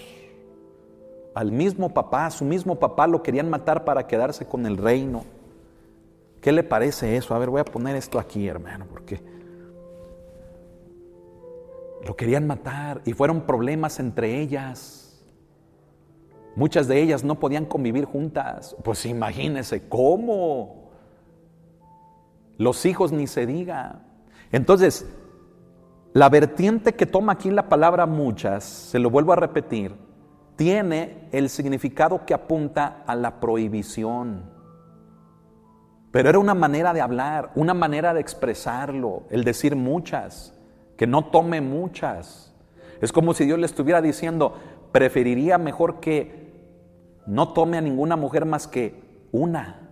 Al mismo papá, a su mismo papá lo querían matar para quedarse con el reino. ¿Qué le parece eso? A ver, voy a poner esto aquí, hermano, porque lo querían matar y fueron problemas entre ellas. Muchas de ellas no podían convivir juntas. Pues imagínense cómo. Los hijos ni se diga. Entonces, la vertiente que toma aquí la palabra muchas, se lo vuelvo a repetir, tiene el significado que apunta a la prohibición. Pero era una manera de hablar, una manera de expresarlo, el decir muchas. Que no tome muchas. Es como si Dios le estuviera diciendo, preferiría mejor que no tome a ninguna mujer más que una.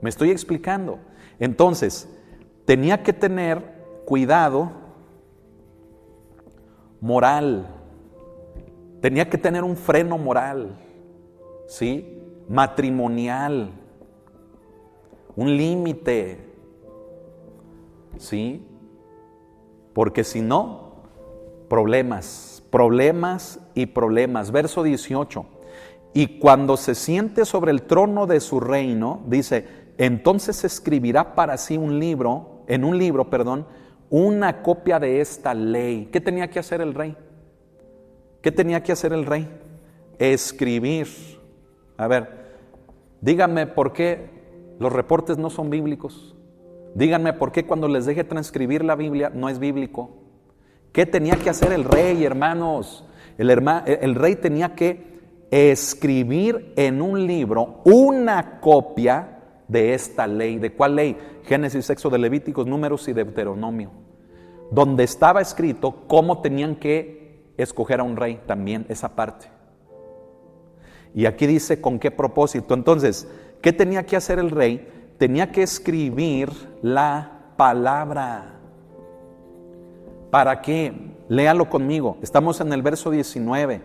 ¿Me estoy explicando? Entonces, tenía que tener cuidado moral, tenía que tener un freno moral, ¿sí? Matrimonial, un límite, ¿sí? Porque si no, problemas y problemas. Verso 18, y cuando se siente sobre el trono de su reino, dice, entonces escribirá para sí en un libro, una copia de esta ley. ¿Qué tenía que hacer el rey? ¿Qué tenía que hacer el rey? Escribir. A ver, díganme por qué los reportes no son bíblicos. Díganme por qué cuando les deje transcribir la Biblia no es bíblico. ¿Qué tenía que hacer el rey, hermanos? El rey tenía que escribir en un libro una copia de esta ley. ¿De cuál ley? Génesis, Éxodo, Levíticos, Números y Deuteronomio, donde estaba escrito cómo tenían que escoger a un rey, también esa parte. Y aquí dice con qué propósito. Entonces, ¿qué tenía que hacer el rey? Tenía que escribir la palabra. ¿Para qué? Léalo conmigo. Estamos en el verso 19.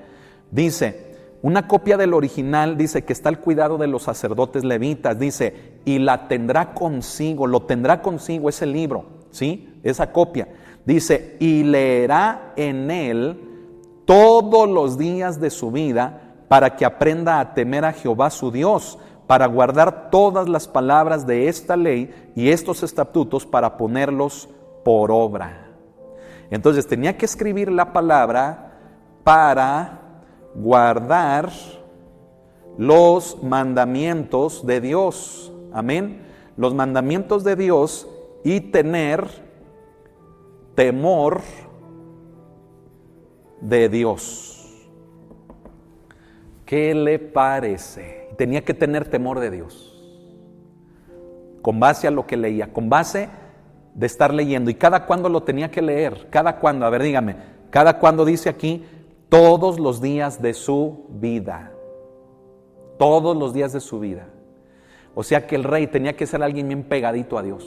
Dice, una copia del original, dice que está al cuidado de los sacerdotes levitas. Dice, y la tendrá consigo, lo tendrá consigo ese libro, ¿sí? Esa copia. Dice, y leerá en él todos los días de su vida para que aprenda a temer a Jehová su Dios, para guardar todas las palabras de esta ley y estos estatutos para ponerlos por obra. Entonces tenía que escribir la palabra para guardar los mandamientos de Dios. Amén. Los mandamientos de Dios y tener temor de Dios. ¿Qué le parece? Tenía que tener temor de Dios. Con base a lo que leía, con base de estar leyendo. ¿Y cada cuándo lo tenía que leer? ¿Cada cuándo? A ver, dígame. ¿Cada cuándo dice aquí? Todos los días de su vida. Todos los días de su vida. O sea que el rey tenía que ser alguien bien pegadito a Dios.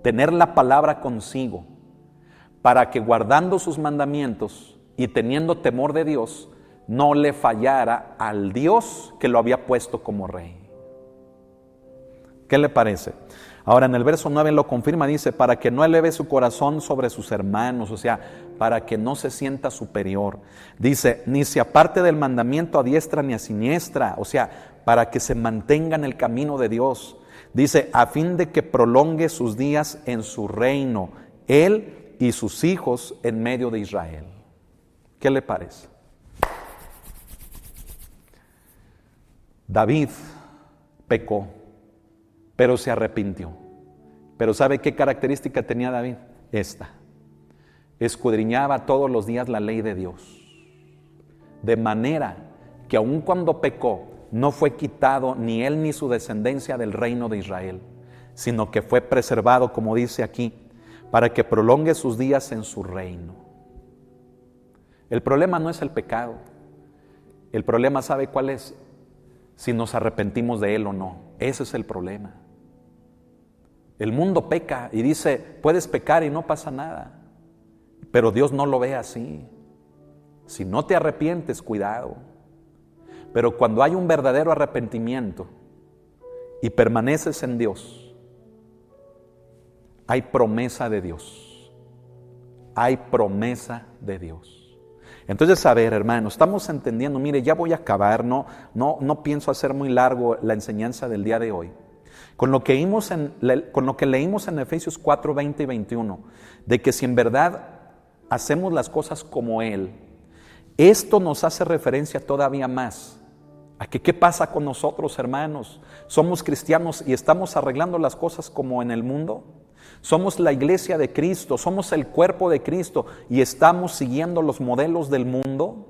Tener la palabra consigo. Para que guardando sus mandamientos y teniendo temor de Dios, no le fallara al Dios que lo había puesto como rey. ¿Qué le parece? Ahora en el verso 9 lo confirma, dice, para que no eleve su corazón sobre sus hermanos, o sea, para que no se sienta superior. Dice, ni se aparte del mandamiento a diestra ni a siniestra, o sea, para que se mantenga en el camino de Dios. Dice, a fin de que prolongue sus días en su reino, él y sus hijos en medio de Israel. ¿Qué le parece? David pecó, pero se arrepintió. Pero ¿sabe qué característica tenía David? Esta. Escudriñaba todos los días la ley de Dios. De manera que aun cuando pecó, no fue quitado ni él ni su descendencia del reino de Israel, sino que fue preservado, como dice aquí, para que prolongue sus días en su reino. El problema no es el pecado. El problema, ¿sabe cuál es? Si nos arrepentimos de él o no. Ese es el problema. El mundo peca y dice, puedes pecar y no pasa nada. Pero Dios no lo ve así. Si no te arrepientes, cuidado. Pero cuando hay un verdadero arrepentimiento y permaneces en Dios, hay promesa de Dios. Hay promesa de Dios. Entonces, a ver, hermano, estamos entendiendo, mire, ya voy a acabar, no pienso hacer muy largo la enseñanza del día de hoy. Con lo que leímos en Efesios 4, 20 y 21, de que si en verdad hacemos las cosas como Él, esto nos hace referencia todavía más a que qué pasa con nosotros, hermanos. Somos cristianos y estamos arreglando las cosas como en el mundo. Somos la iglesia de Cristo, somos el cuerpo de Cristo y estamos siguiendo los modelos del mundo.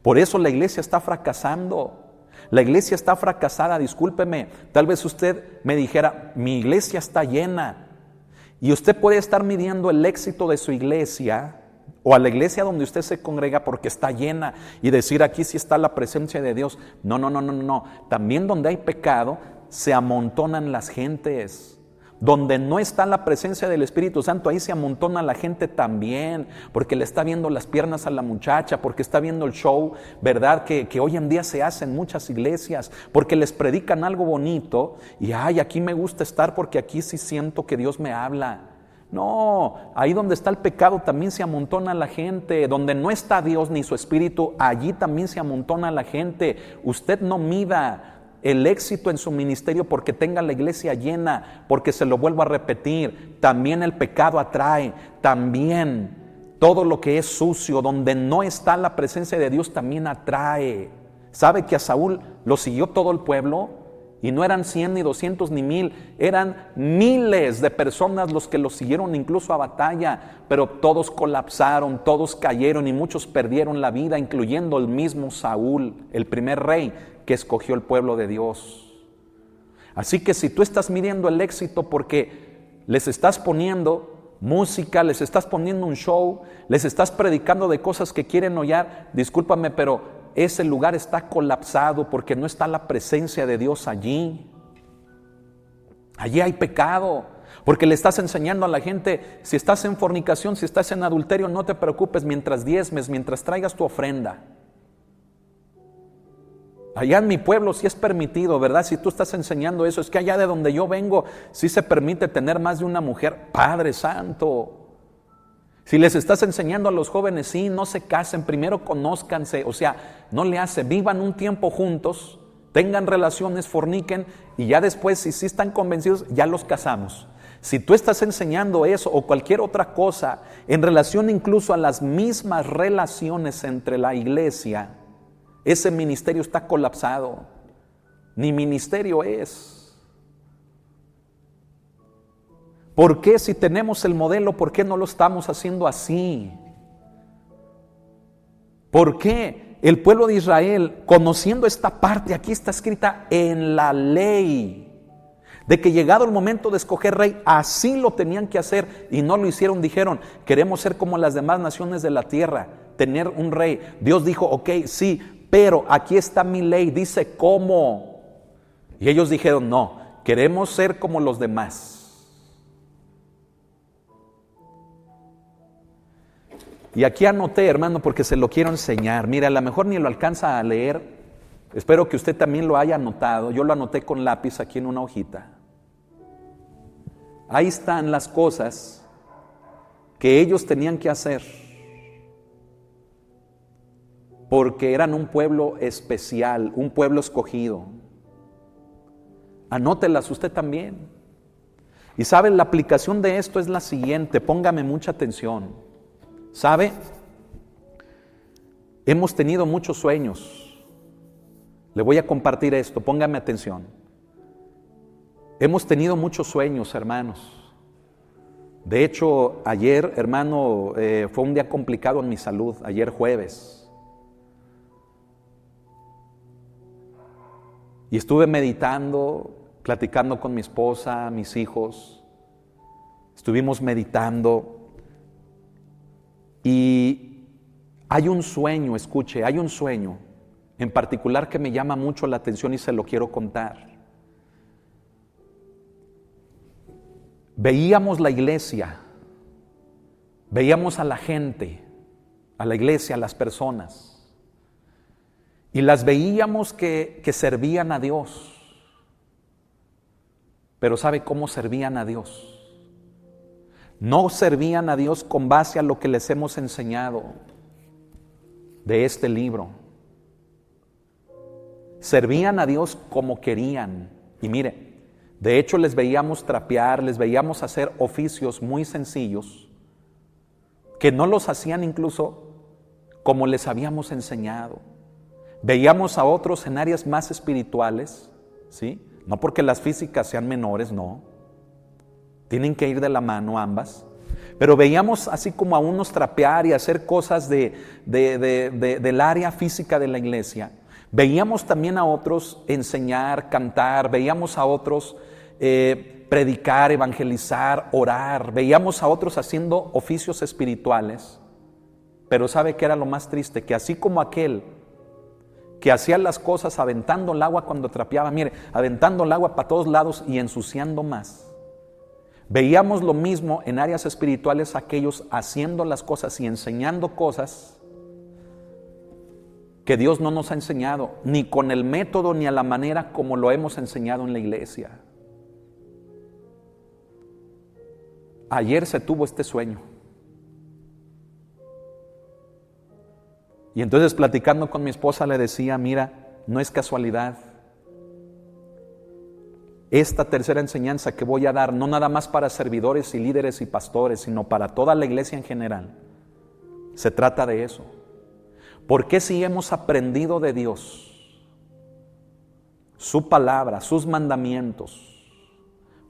Por eso la iglesia está fracasando. La iglesia está fracasada, discúlpeme. Tal vez usted me dijera, mi iglesia está llena. Y usted puede estar midiendo el éxito de su iglesia o a la iglesia donde usted se congrega porque está llena y decir, aquí sí está la presencia de Dios. No. También donde hay pecado se amontonan las gentes. Donde no está la presencia del Espíritu Santo, ahí se amontona la gente también, porque le está viendo las piernas a la muchacha, porque está viendo el show, ¿verdad? Que hoy en día se hace en muchas iglesias, porque les predican algo bonito y aquí me gusta estar porque aquí sí siento que Dios me habla. No, ahí donde está el pecado también se amontona la gente. Donde no está Dios ni su Espíritu, allí también se amontona la gente. Usted no mida el éxito en su ministerio porque tenga la iglesia llena, porque se lo vuelvo a repetir, también el pecado atrae, también todo lo que es sucio, donde no está la presencia de Dios también atrae. ¿Sabe que a Saúl lo siguió todo el pueblo? Y no eran 100 ni 200 ni 1000, eran miles de personas los que lo siguieron incluso a batalla, pero todos colapsaron, todos cayeron y muchos perdieron la vida, incluyendo el mismo Saúl, el primer rey que escogió el pueblo de Dios. Así que si tú estás midiendo el éxito porque les estás poniendo música, les estás poniendo un show, les estás predicando de cosas que quieren oír, discúlpame, pero ese lugar está colapsado porque no está la presencia de Dios allí. Allí hay pecado, porque le estás enseñando a la gente, si estás en fornicación, si estás en adulterio, no te preocupes mientras diezmes, mientras traigas tu ofrenda. Allá en mi pueblo sí es permitido, ¿verdad? Si tú estás enseñando eso, es que allá de donde yo vengo sí se permite tener más de una mujer. Padre Santo, si les estás enseñando a los jóvenes, sí, no se casen, primero conózcanse, o sea, no le hace, vivan un tiempo juntos, tengan relaciones, forniquen y ya después, si sí están convencidos, ya los casamos. Si tú estás enseñando eso o cualquier otra cosa en relación incluso a las mismas relaciones entre la iglesia, ese ministerio está colapsado. Ni ministerio es. ¿Por qué si tenemos el modelo, por qué no lo estamos haciendo así? ¿Por qué el pueblo de Israel, conociendo esta parte, aquí está escrita en la ley, de que llegado el momento de escoger rey, así lo tenían que hacer y no lo hicieron? Dijeron, queremos ser como las demás naciones de la tierra, tener un rey. Dios dijo, ok, sí, pero aquí está mi ley, dice cómo. Y ellos dijeron, no, queremos ser como los demás. Y aquí anoté, hermano, porque se lo quiero enseñar. Mira, a lo mejor ni lo alcanza a leer. Espero que usted también lo haya anotado. Yo lo anoté con lápiz aquí en una hojita. Ahí están las cosas que ellos tenían que hacer, porque eran un pueblo especial, un pueblo escogido. Anótelas usted también. Y sabe, la aplicación de esto es la siguiente, póngame mucha atención. ¿Sabe? Hemos tenido muchos sueños. Le voy a compartir esto, póngame atención. Hemos tenido muchos sueños, hermanos. De hecho, ayer, hermano, fue un día complicado en mi salud, ayer jueves. Y estuve meditando, platicando con mi esposa, mis hijos. Estuvimos meditando. Y hay un sueño, escuche, hay un sueño en particular que me llama mucho la atención y se lo quiero contar. Veíamos la iglesia, veíamos a la gente, a la iglesia, a las personas. Y las veíamos que servían a Dios. Pero ¿sabe cómo servían a Dios? No servían a Dios con base a lo que les hemos enseñado de este libro. Servían a Dios como querían. Y mire, de hecho les veíamos trapear, les veíamos hacer oficios muy sencillos, que no los hacían incluso como les habíamos enseñado. Veíamos a otros en áreas más espirituales, ¿sí? No porque las físicas sean menores, no. Tienen que ir de la mano ambas. Pero veíamos así como a unos trapear y hacer cosas del área física de la iglesia. Veíamos también a otros enseñar, cantar. Veíamos a otros predicar, evangelizar, orar. Veíamos a otros haciendo oficios espirituales. Pero ¿sabe qué era lo más triste? Que así como aquel que hacía las cosas aventando el agua cuando trapeaba, mire, aventando el agua para todos lados y ensuciando más. Veíamos lo mismo en áreas espirituales, aquellos haciendo las cosas y enseñando cosas que Dios no nos ha enseñado, ni con el método ni a la manera como lo hemos enseñado en la iglesia. Ayer se tuvo este sueño. Y entonces platicando con mi esposa le decía, mira, no es casualidad. Esta tercera enseñanza que voy a dar, no nada más para servidores y líderes y pastores, sino para toda la iglesia en general, se trata de eso. Porque si hemos aprendido de Dios, su palabra, sus mandamientos,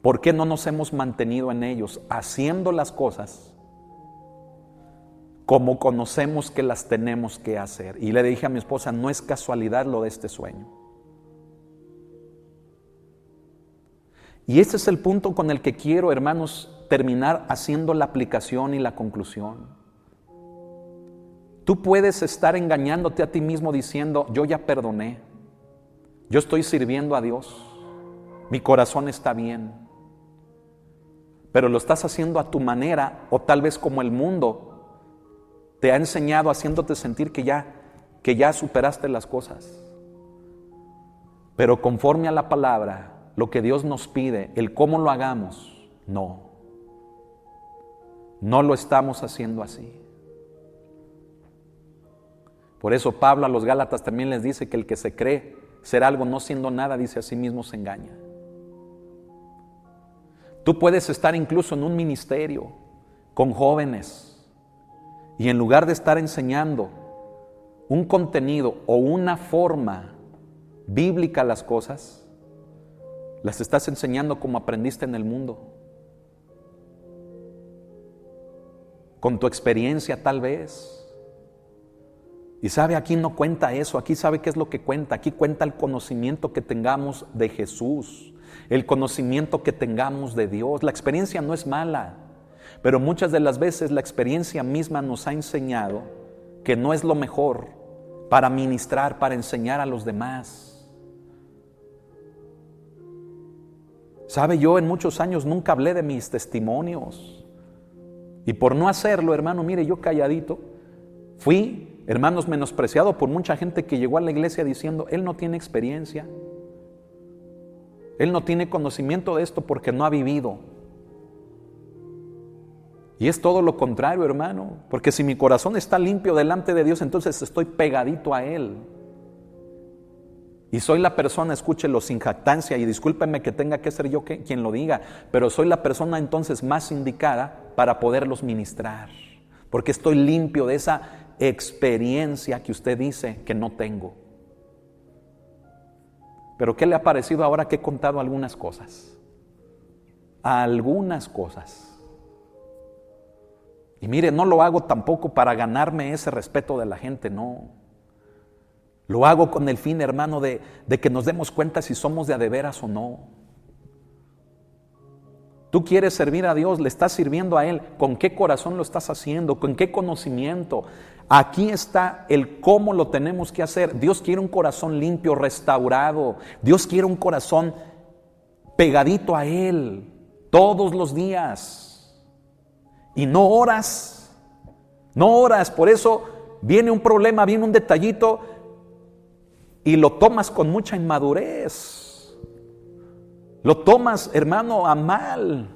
¿por qué no nos hemos mantenido en ellos, haciendo las cosas como conocemos que las tenemos que hacer? Y le dije a mi esposa, no es casualidad lo de este sueño. Y este es el punto con el que quiero, hermanos, terminar haciendo la aplicación y la conclusión. Tú puedes estar engañándote a ti mismo diciendo, yo ya perdoné, yo estoy sirviendo a Dios, mi corazón está bien. Pero lo estás haciendo a tu manera, o tal vez como el mundo te ha enseñado, haciéndote sentir que ya superaste las cosas. Pero conforme a la palabra, lo que Dios nos pide, el cómo lo hagamos, no lo estamos haciendo así. Por eso Pablo a los Gálatas también les dice que el que se cree ser algo no siendo nada, dice, a sí mismo se engaña. Tú puedes estar incluso en un ministerio con jóvenes y en lugar de estar enseñando un contenido o una forma bíblica a las cosas, las estás enseñando como aprendiste en el mundo, con tu experiencia tal vez. Y sabe, aquí no cuenta eso, aquí sabe qué es lo que cuenta, aquí cuenta el conocimiento que tengamos de Jesús, el conocimiento que tengamos de Dios. La experiencia no es mala, pero muchas de las veces la experiencia misma nos ha enseñado que no es lo mejor para ministrar, para enseñar a los demás. Sabe, yo en muchos años nunca hablé de mis testimonios. Y por no hacerlo, hermano, mire, yo calladito, fui, hermanos, menospreciado por mucha gente que llegó a la iglesia diciendo, él no tiene experiencia. Él no tiene conocimiento de esto porque no ha vivido. Y es todo lo contrario, hermano, porque si mi corazón está limpio delante de Dios, entonces estoy pegadito a Él. Y soy la persona, escúchelo sin jactancia, y discúlpenme que tenga que ser yo quien lo diga, pero soy la persona entonces más indicada para poderlos ministrar, porque estoy limpio de esa experiencia que usted dice que no tengo. Pero ¿qué le ha parecido ahora que he contado algunas cosas? Algunas cosas. Y mire, no lo hago tampoco para ganarme ese respeto de la gente, no. Lo hago con el fin, hermano, de que nos demos cuenta si somos de a de veras o no. Tú quieres servir a Dios, le estás sirviendo a Él. ¿Con qué corazón lo estás haciendo? ¿Con qué conocimiento? Aquí está el cómo lo tenemos que hacer. Dios quiere un corazón limpio, restaurado. Dios quiere un corazón pegadito a Él todos los días. Y no horas. Por eso viene un problema, viene un detallito y lo tomas con mucha inmadurez. Lo tomas, hermano, a mal.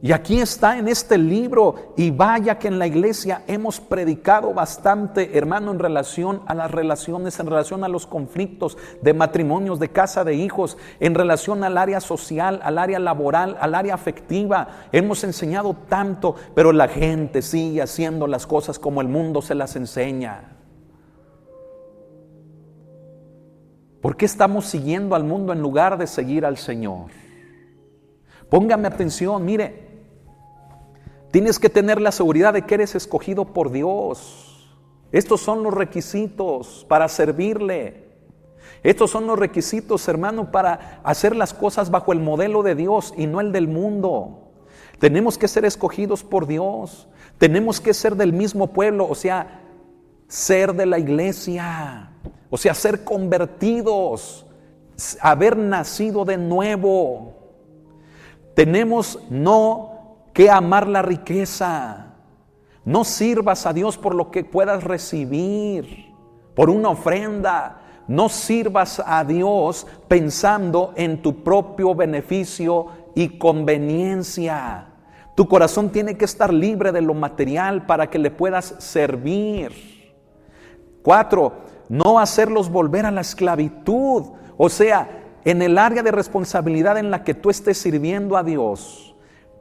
Y aquí está en este libro, y vaya que en la iglesia hemos predicado bastante, hermano, en relación a las relaciones, en relación a los conflictos de matrimonios, de casa, de hijos, en relación al área social, al área laboral, al área afectiva. Hemos enseñado tanto, pero la gente sigue haciendo las cosas como el mundo se las enseña. ¿Por qué estamos siguiendo al mundo en lugar de seguir al Señor? Póngame atención, mire, tienes que tener la seguridad de que eres escogido por Dios. Estos son los requisitos para servirle. Estos son los requisitos, hermano, para hacer las cosas bajo el modelo de Dios y no el del mundo. Tenemos que ser escogidos por Dios. Tenemos que ser del mismo pueblo, o sea, ser de la iglesia. O sea, ser convertidos, haber nacido de nuevo. tenemos no que amar la riqueza. No sirvas a Dios por lo que puedas recibir, por una ofrenda. No sirvas a Dios pensando en tu propio beneficio y conveniencia. Tu corazón tiene que estar libre de lo material para que le puedas servir. 4, no hacerlos volver a la esclavitud. O sea, en el área de responsabilidad en la que tú estés sirviendo a Dios,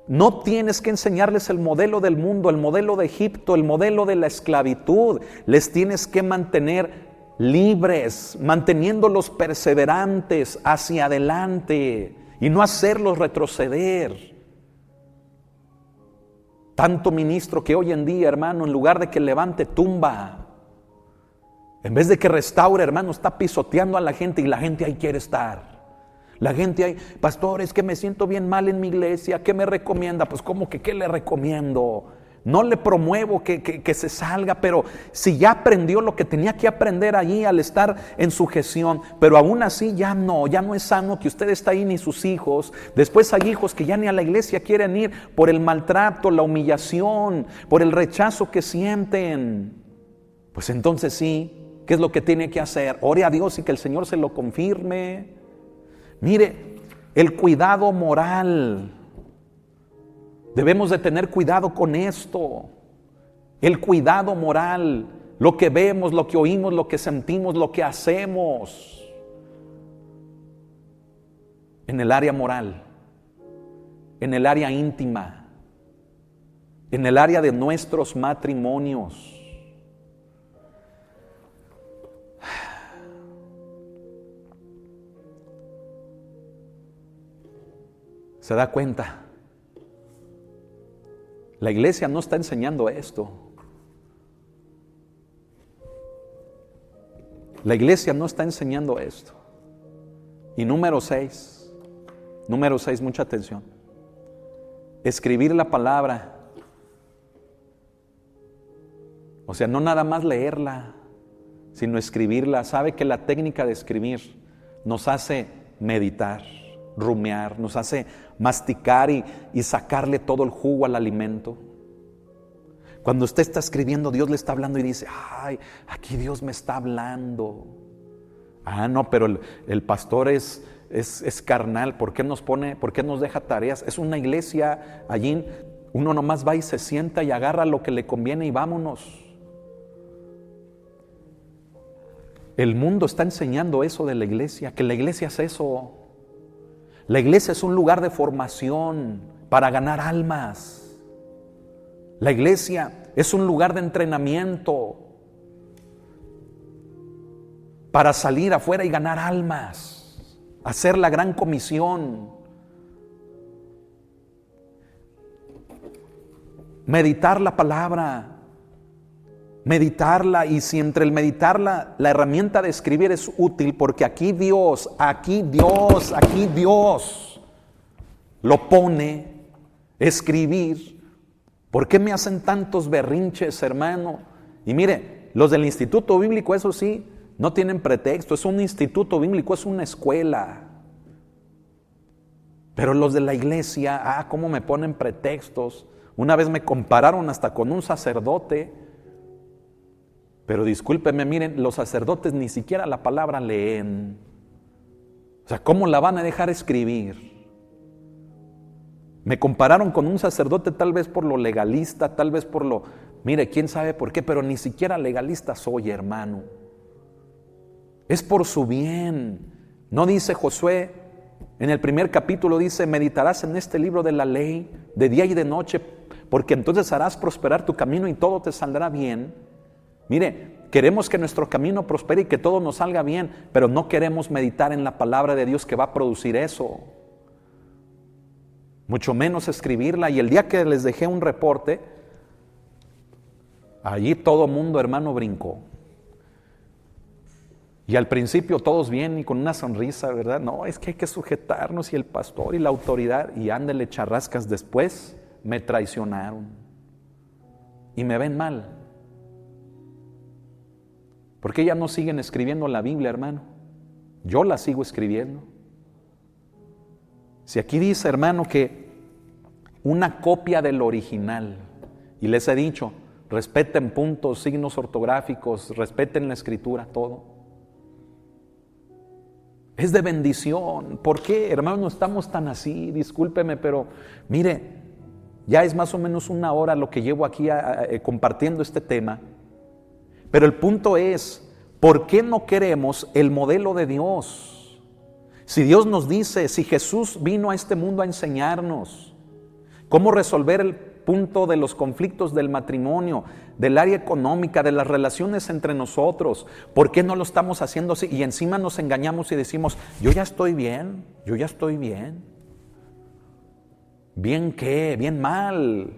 no tienes que enseñarles el modelo del mundo, el modelo de Egipto, el modelo de la esclavitud. Les tienes que mantener libres, manteniéndolos perseverantes hacia adelante y no hacerlos retroceder. Tanto ministro que hoy en día, hermano, en lugar de que levante, tumba. En vez de que restaure, hermano, está pisoteando a la gente y la gente ahí quiere estar. La gente ahí, pastor, es que me siento bien mal en mi iglesia, ¿qué me recomienda? Pues ¿cómo que qué le recomiendo? No le promuevo que se salga, pero si ya aprendió lo que tenía que aprender allí al estar en sujeción, pero aún así ya no es sano que usted esté ahí ni sus hijos. Después hay hijos que ya ni a la iglesia quieren ir por el maltrato, la humillación, por el rechazo que sienten. Pues entonces sí, ¿qué es lo que tiene que hacer? Ore a Dios y que el Señor se lo confirme. Mire, el cuidado moral. Debemos de tener cuidado con esto. El cuidado moral. Lo que vemos, lo que oímos, lo que sentimos, lo que hacemos. En el área moral. En el área íntima. En el área de nuestros matrimonios. ¿Se da cuenta? La iglesia no está enseñando esto. La iglesia no está enseñando esto. Y número 6, mucha atención. Escribir la palabra. O sea, no nada más leerla, sino escribirla. Sabe que la técnica de escribir nos hace meditar, rumiar, nos hace masticar y sacarle todo el jugo al alimento. Cuando usted está escribiendo, Dios le está hablando y dice, ay, aquí Dios me está hablando. Ah, no, pero el pastor es carnal. ¿Por qué nos deja tareas? Es una iglesia, allí uno nomás va y se sienta y agarra lo que le conviene y vámonos. El mundo está enseñando eso de la iglesia, que la iglesia es eso. La iglesia es un lugar de formación para ganar almas. La iglesia es un lugar de entrenamiento para salir afuera y ganar almas, hacer la gran comisión. Meditar la palabra, meditarla, y si entre el meditarla, la herramienta de escribir es útil, porque aquí Dios lo pone, escribir. ¿Por qué me hacen tantos berrinches, hermano? Y mire, los del instituto bíblico, eso sí, no tienen pretexto, es un instituto bíblico, es una escuela. Pero los de la iglesia, cómo me ponen pretextos. Una vez me compararon hasta con un sacerdote. Pero discúlpenme, miren, los sacerdotes ni siquiera la palabra leen. O sea, ¿cómo la van a dejar escribir? Me compararon con un sacerdote tal vez por lo legalista, tal vez por lo... Mire, quién sabe por qué, pero ni siquiera legalista soy, hermano. Es por su bien. No dice Josué, en el primer capítulo dice, meditarás en este libro de la ley de día y de noche, porque entonces harás prosperar tu camino y todo te saldrá bien. Mire, queremos que nuestro camino prospere y que todo nos salga bien, pero no queremos meditar en la palabra de Dios que va a producir eso. Mucho menos escribirla. Y el día que les dejé un reporte, allí todo mundo, hermano, brincó. Y al principio todos bien y con una sonrisa, ¿verdad? No, es que hay que sujetarnos, y el pastor y la autoridad, y ándele charrascas. Después me traicionaron y me ven mal. ¿Por qué ya no siguen escribiendo la Biblia, hermano? Yo la sigo escribiendo. Si aquí dice, hermano, que una copia del original. Y les he dicho, respeten puntos, signos ortográficos, respeten la escritura, todo. Es de bendición. ¿Por qué, hermanos, no estamos tan así? Discúlpeme, pero mire, ya es más o menos una hora lo que llevo aquí compartiendo este tema. Pero el punto es, ¿por qué no queremos el modelo de Dios? Si Dios nos dice, si Jesús vino a este mundo a enseñarnos cómo resolver el punto de los conflictos del matrimonio, del área económica, de las relaciones entre nosotros, ¿por qué no lo estamos haciendo así? Y encima nos engañamos y decimos, yo ya estoy bien, yo ya estoy bien. ¿Bien qué? Bien mal.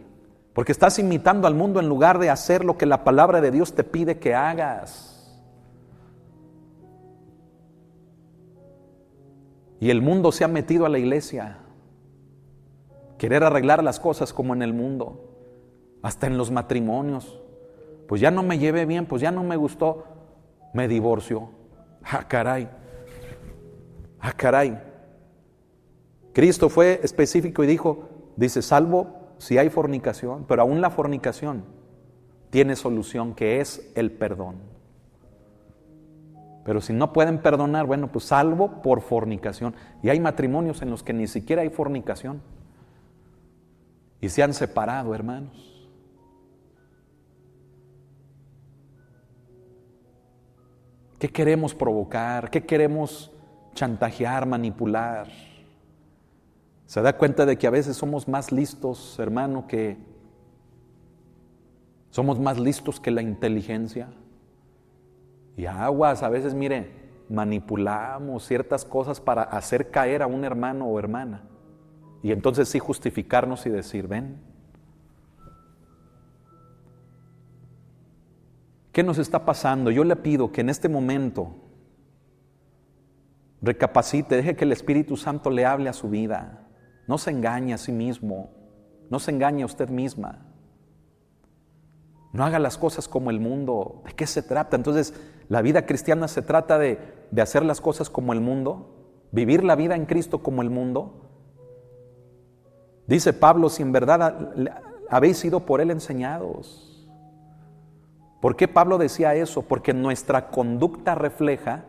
Porque estás imitando al mundo en lugar de hacer lo que la palabra de Dios te pide que hagas. Y el mundo se ha metido a la iglesia. Querer arreglar las cosas como en el mundo. Hasta en los matrimonios. Pues ya no me llevé bien, pues ya no me gustó. Me divorcio. ¡Ah, caray! ¡Ah, caray! Cristo fue específico y dice, salvo si hay fornicación, pero aún la fornicación tiene solución, que es el perdón. Pero si no pueden perdonar, bueno, pues salvo por fornicación. Y hay matrimonios en los que ni siquiera hay fornicación. Y se han separado, hermanos. ¿Qué queremos provocar? ¿Qué queremos chantajear, manipular? ¿Se da cuenta de que a veces somos más listos, hermano, somos más listos que la inteligencia? Y aguas, a veces, mire, manipulamos ciertas cosas para hacer caer a un hermano o hermana. Y entonces sí justificarnos y decir, ven. ¿Qué nos está pasando? Yo le pido que en este momento recapacite, deje que el Espíritu Santo le hable a su vida. No se engañe a sí mismo, no se engañe a usted misma. No haga las cosas como el mundo. ¿De qué se trata? Entonces, la vida cristiana se trata de hacer las cosas como el mundo, vivir la vida en Cristo como el mundo. Dice Pablo, si en verdad habéis sido por Él enseñados. ¿Por qué Pablo decía eso? Porque nuestra conducta refleja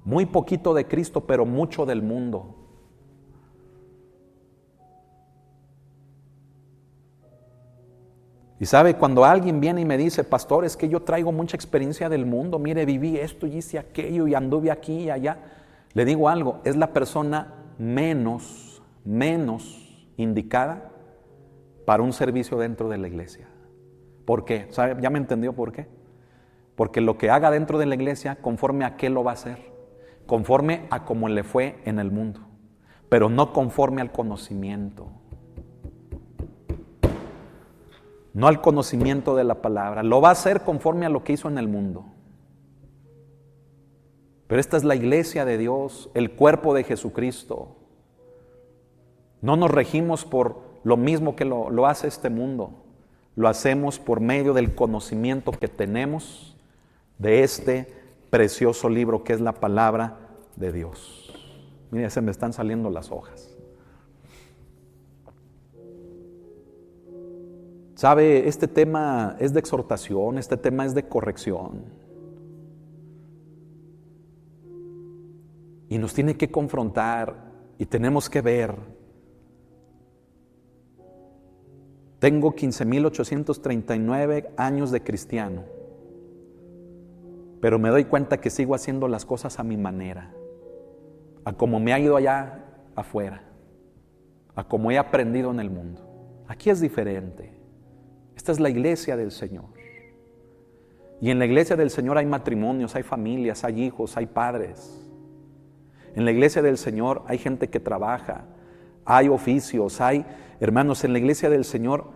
muy poquito de Cristo, pero mucho del mundo. Y sabe, cuando alguien viene y me dice, pastor, es que yo traigo mucha experiencia del mundo, mire, viví esto y hice aquello y anduve aquí y allá. Le digo algo, es la persona menos indicada para un servicio dentro de la iglesia. ¿Por qué? ¿Sabe? ¿Ya me entendió por qué? Porque lo que haga dentro de la iglesia, conforme a qué lo va a hacer, conforme a cómo le fue en el mundo, pero no conforme al conocimiento. No al conocimiento de la palabra. Lo va a hacer conforme a lo que hizo en el mundo. Pero esta es la iglesia de Dios, el cuerpo de Jesucristo. No nos regimos por lo mismo que lo hace este mundo. Lo hacemos por medio del conocimiento que tenemos de este precioso libro que es la palabra de Dios. Mira, se me están saliendo las hojas. Sabe, este tema es de exhortación, este tema es de corrección. Y nos tiene que confrontar y tenemos que ver. Tengo 15,839 años de cristiano, pero me doy cuenta que sigo haciendo las cosas a mi manera, a como me ha ido allá afuera, a como he aprendido en el mundo. Aquí es diferente. Esta es la iglesia del Señor. Y en la iglesia del Señor hay matrimonios, hay familias, hay hijos, hay padres. En la iglesia del Señor hay gente que trabaja, hay oficios, hay hermanos. En la iglesia del Señor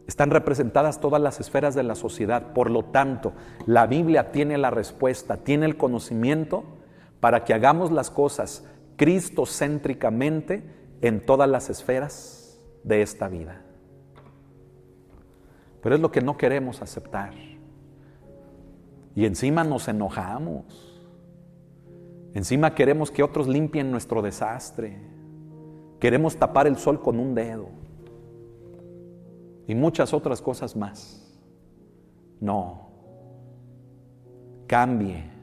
están representadas todas las esferas de la sociedad. Por lo tanto, la Biblia tiene la respuesta, tiene el conocimiento para que hagamos las cosas cristocéntricamente en todas las esferas de esta vida. Pero es lo que no queremos aceptar. Y encima nos enojamos. Encima queremos que otros limpien nuestro desastre. Queremos tapar el sol con un dedo. y muchas otras cosas más. No. Cambiemos.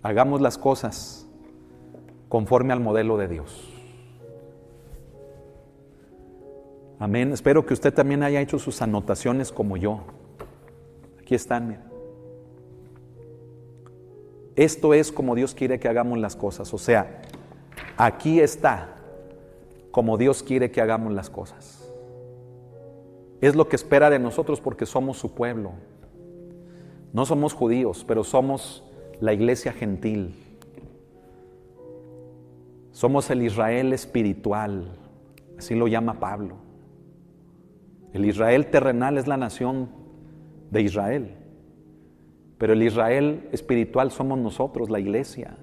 Hagamos las cosas conforme al modelo de Dios. Amén. Espero que usted también haya hecho sus anotaciones como yo. Aquí están, mira. Esto es como Dios quiere que hagamos las cosas. O sea, aquí está como Dios quiere que hagamos las cosas. Es lo que espera de nosotros porque somos su pueblo. No somos judíos, pero somos la iglesia gentil. Somos el Israel espiritual, así lo llama Pablo. El Israel terrenal es la nación de Israel, pero el Israel espiritual somos nosotros, la iglesia.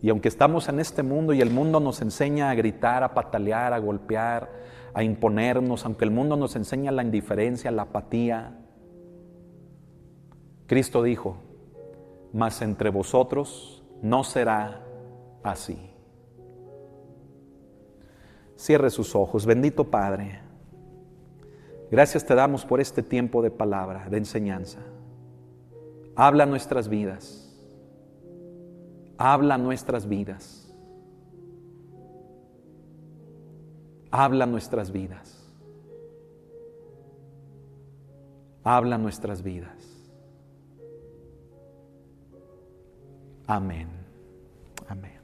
Y aunque estamos en este mundo y el mundo nos enseña a gritar, a patalear, a golpear, a imponernos, aunque el mundo nos enseña la indiferencia, la apatía, Cristo dijo: mas entre vosotros no será así. Cierre sus ojos. Bendito Padre, gracias te damos por este tiempo de palabra, de enseñanza. Habla nuestras vidas. Habla nuestras vidas. Habla nuestras vidas. Habla nuestras vidas. Amén. Amén.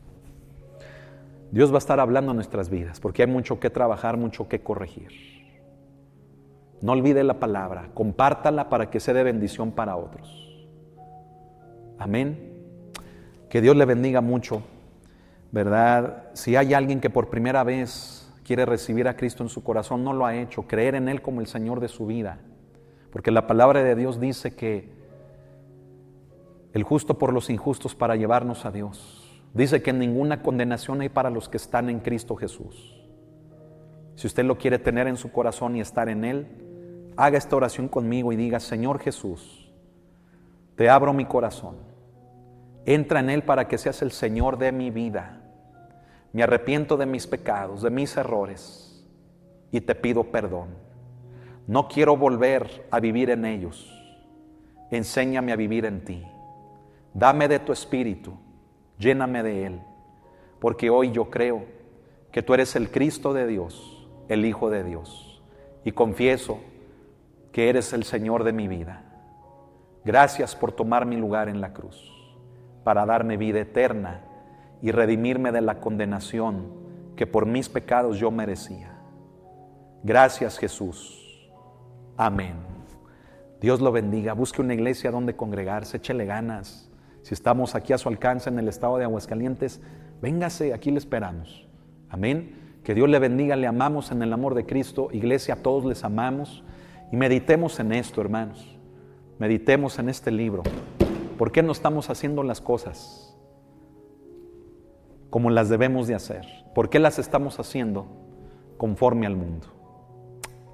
Dios va a estar hablando en nuestras vidas porque hay mucho que trabajar, mucho que corregir. No olvide la palabra, compártala para que sea de bendición para otros. Amén. Que Dios le bendiga mucho, ¿verdad? Si hay alguien que por primera vez quiere recibir a Cristo en su corazón, no lo ha hecho, creer en Él como el Señor de su vida. Porque la palabra de Dios dice que el justo por los injustos para llevarnos a Dios. Dice que ninguna condenación hay para los que están en Cristo Jesús. Si usted lo quiere tener en su corazón y estar en Él, haga esta oración conmigo y diga: Señor Jesús, te abro mi corazón. Entra en Él para que seas el Señor de mi vida. Me arrepiento de mis pecados, de mis errores, y te pido perdón. No quiero volver a vivir en ellos. Enséñame a vivir en ti. Dame de tu espíritu, lléname de Él, porque hoy yo creo que tú eres el Cristo de Dios, el Hijo de Dios, y confieso que eres el Señor de mi vida. Gracias por tomar mi lugar en la cruz, para darme vida eterna y redimirme de la condenación que por mis pecados yo merecía. Gracias, Jesús. Amén. Dios lo bendiga. Busque una iglesia donde congregarse, échele ganas. Si estamos aquí a su alcance en el estado de Aguascalientes, véngase, aquí le esperamos. Amén. Que Dios le bendiga, le amamos en el amor de Cristo. Iglesia, a todos les amamos. Y meditemos en esto, hermanos. Meditemos en este libro. ¿Por qué no estamos haciendo las cosas como las debemos de hacer? ¿Por qué las estamos haciendo conforme al mundo?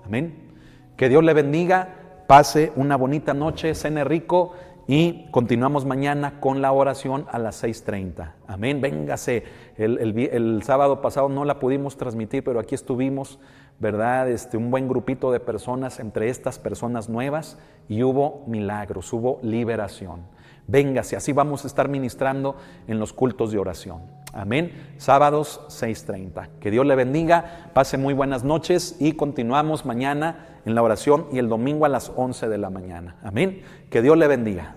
Amén. Que Dios le bendiga, pase una bonita noche, cene rico y continuamos mañana con la oración a las 6:30. Amén. Véngase. El sábado pasado no la pudimos transmitir, pero aquí estuvimos, ¿verdad? Un buen grupito de personas, entre estas personas nuevas, y hubo milagros, hubo liberación. Véngase, así vamos a estar ministrando en los cultos de oración. Amén. Sábados 6:30. Que Dios le bendiga, pase muy buenas noches y continuamos mañana en la oración y el domingo a las 11 de la mañana. Amén. Que Dios le bendiga.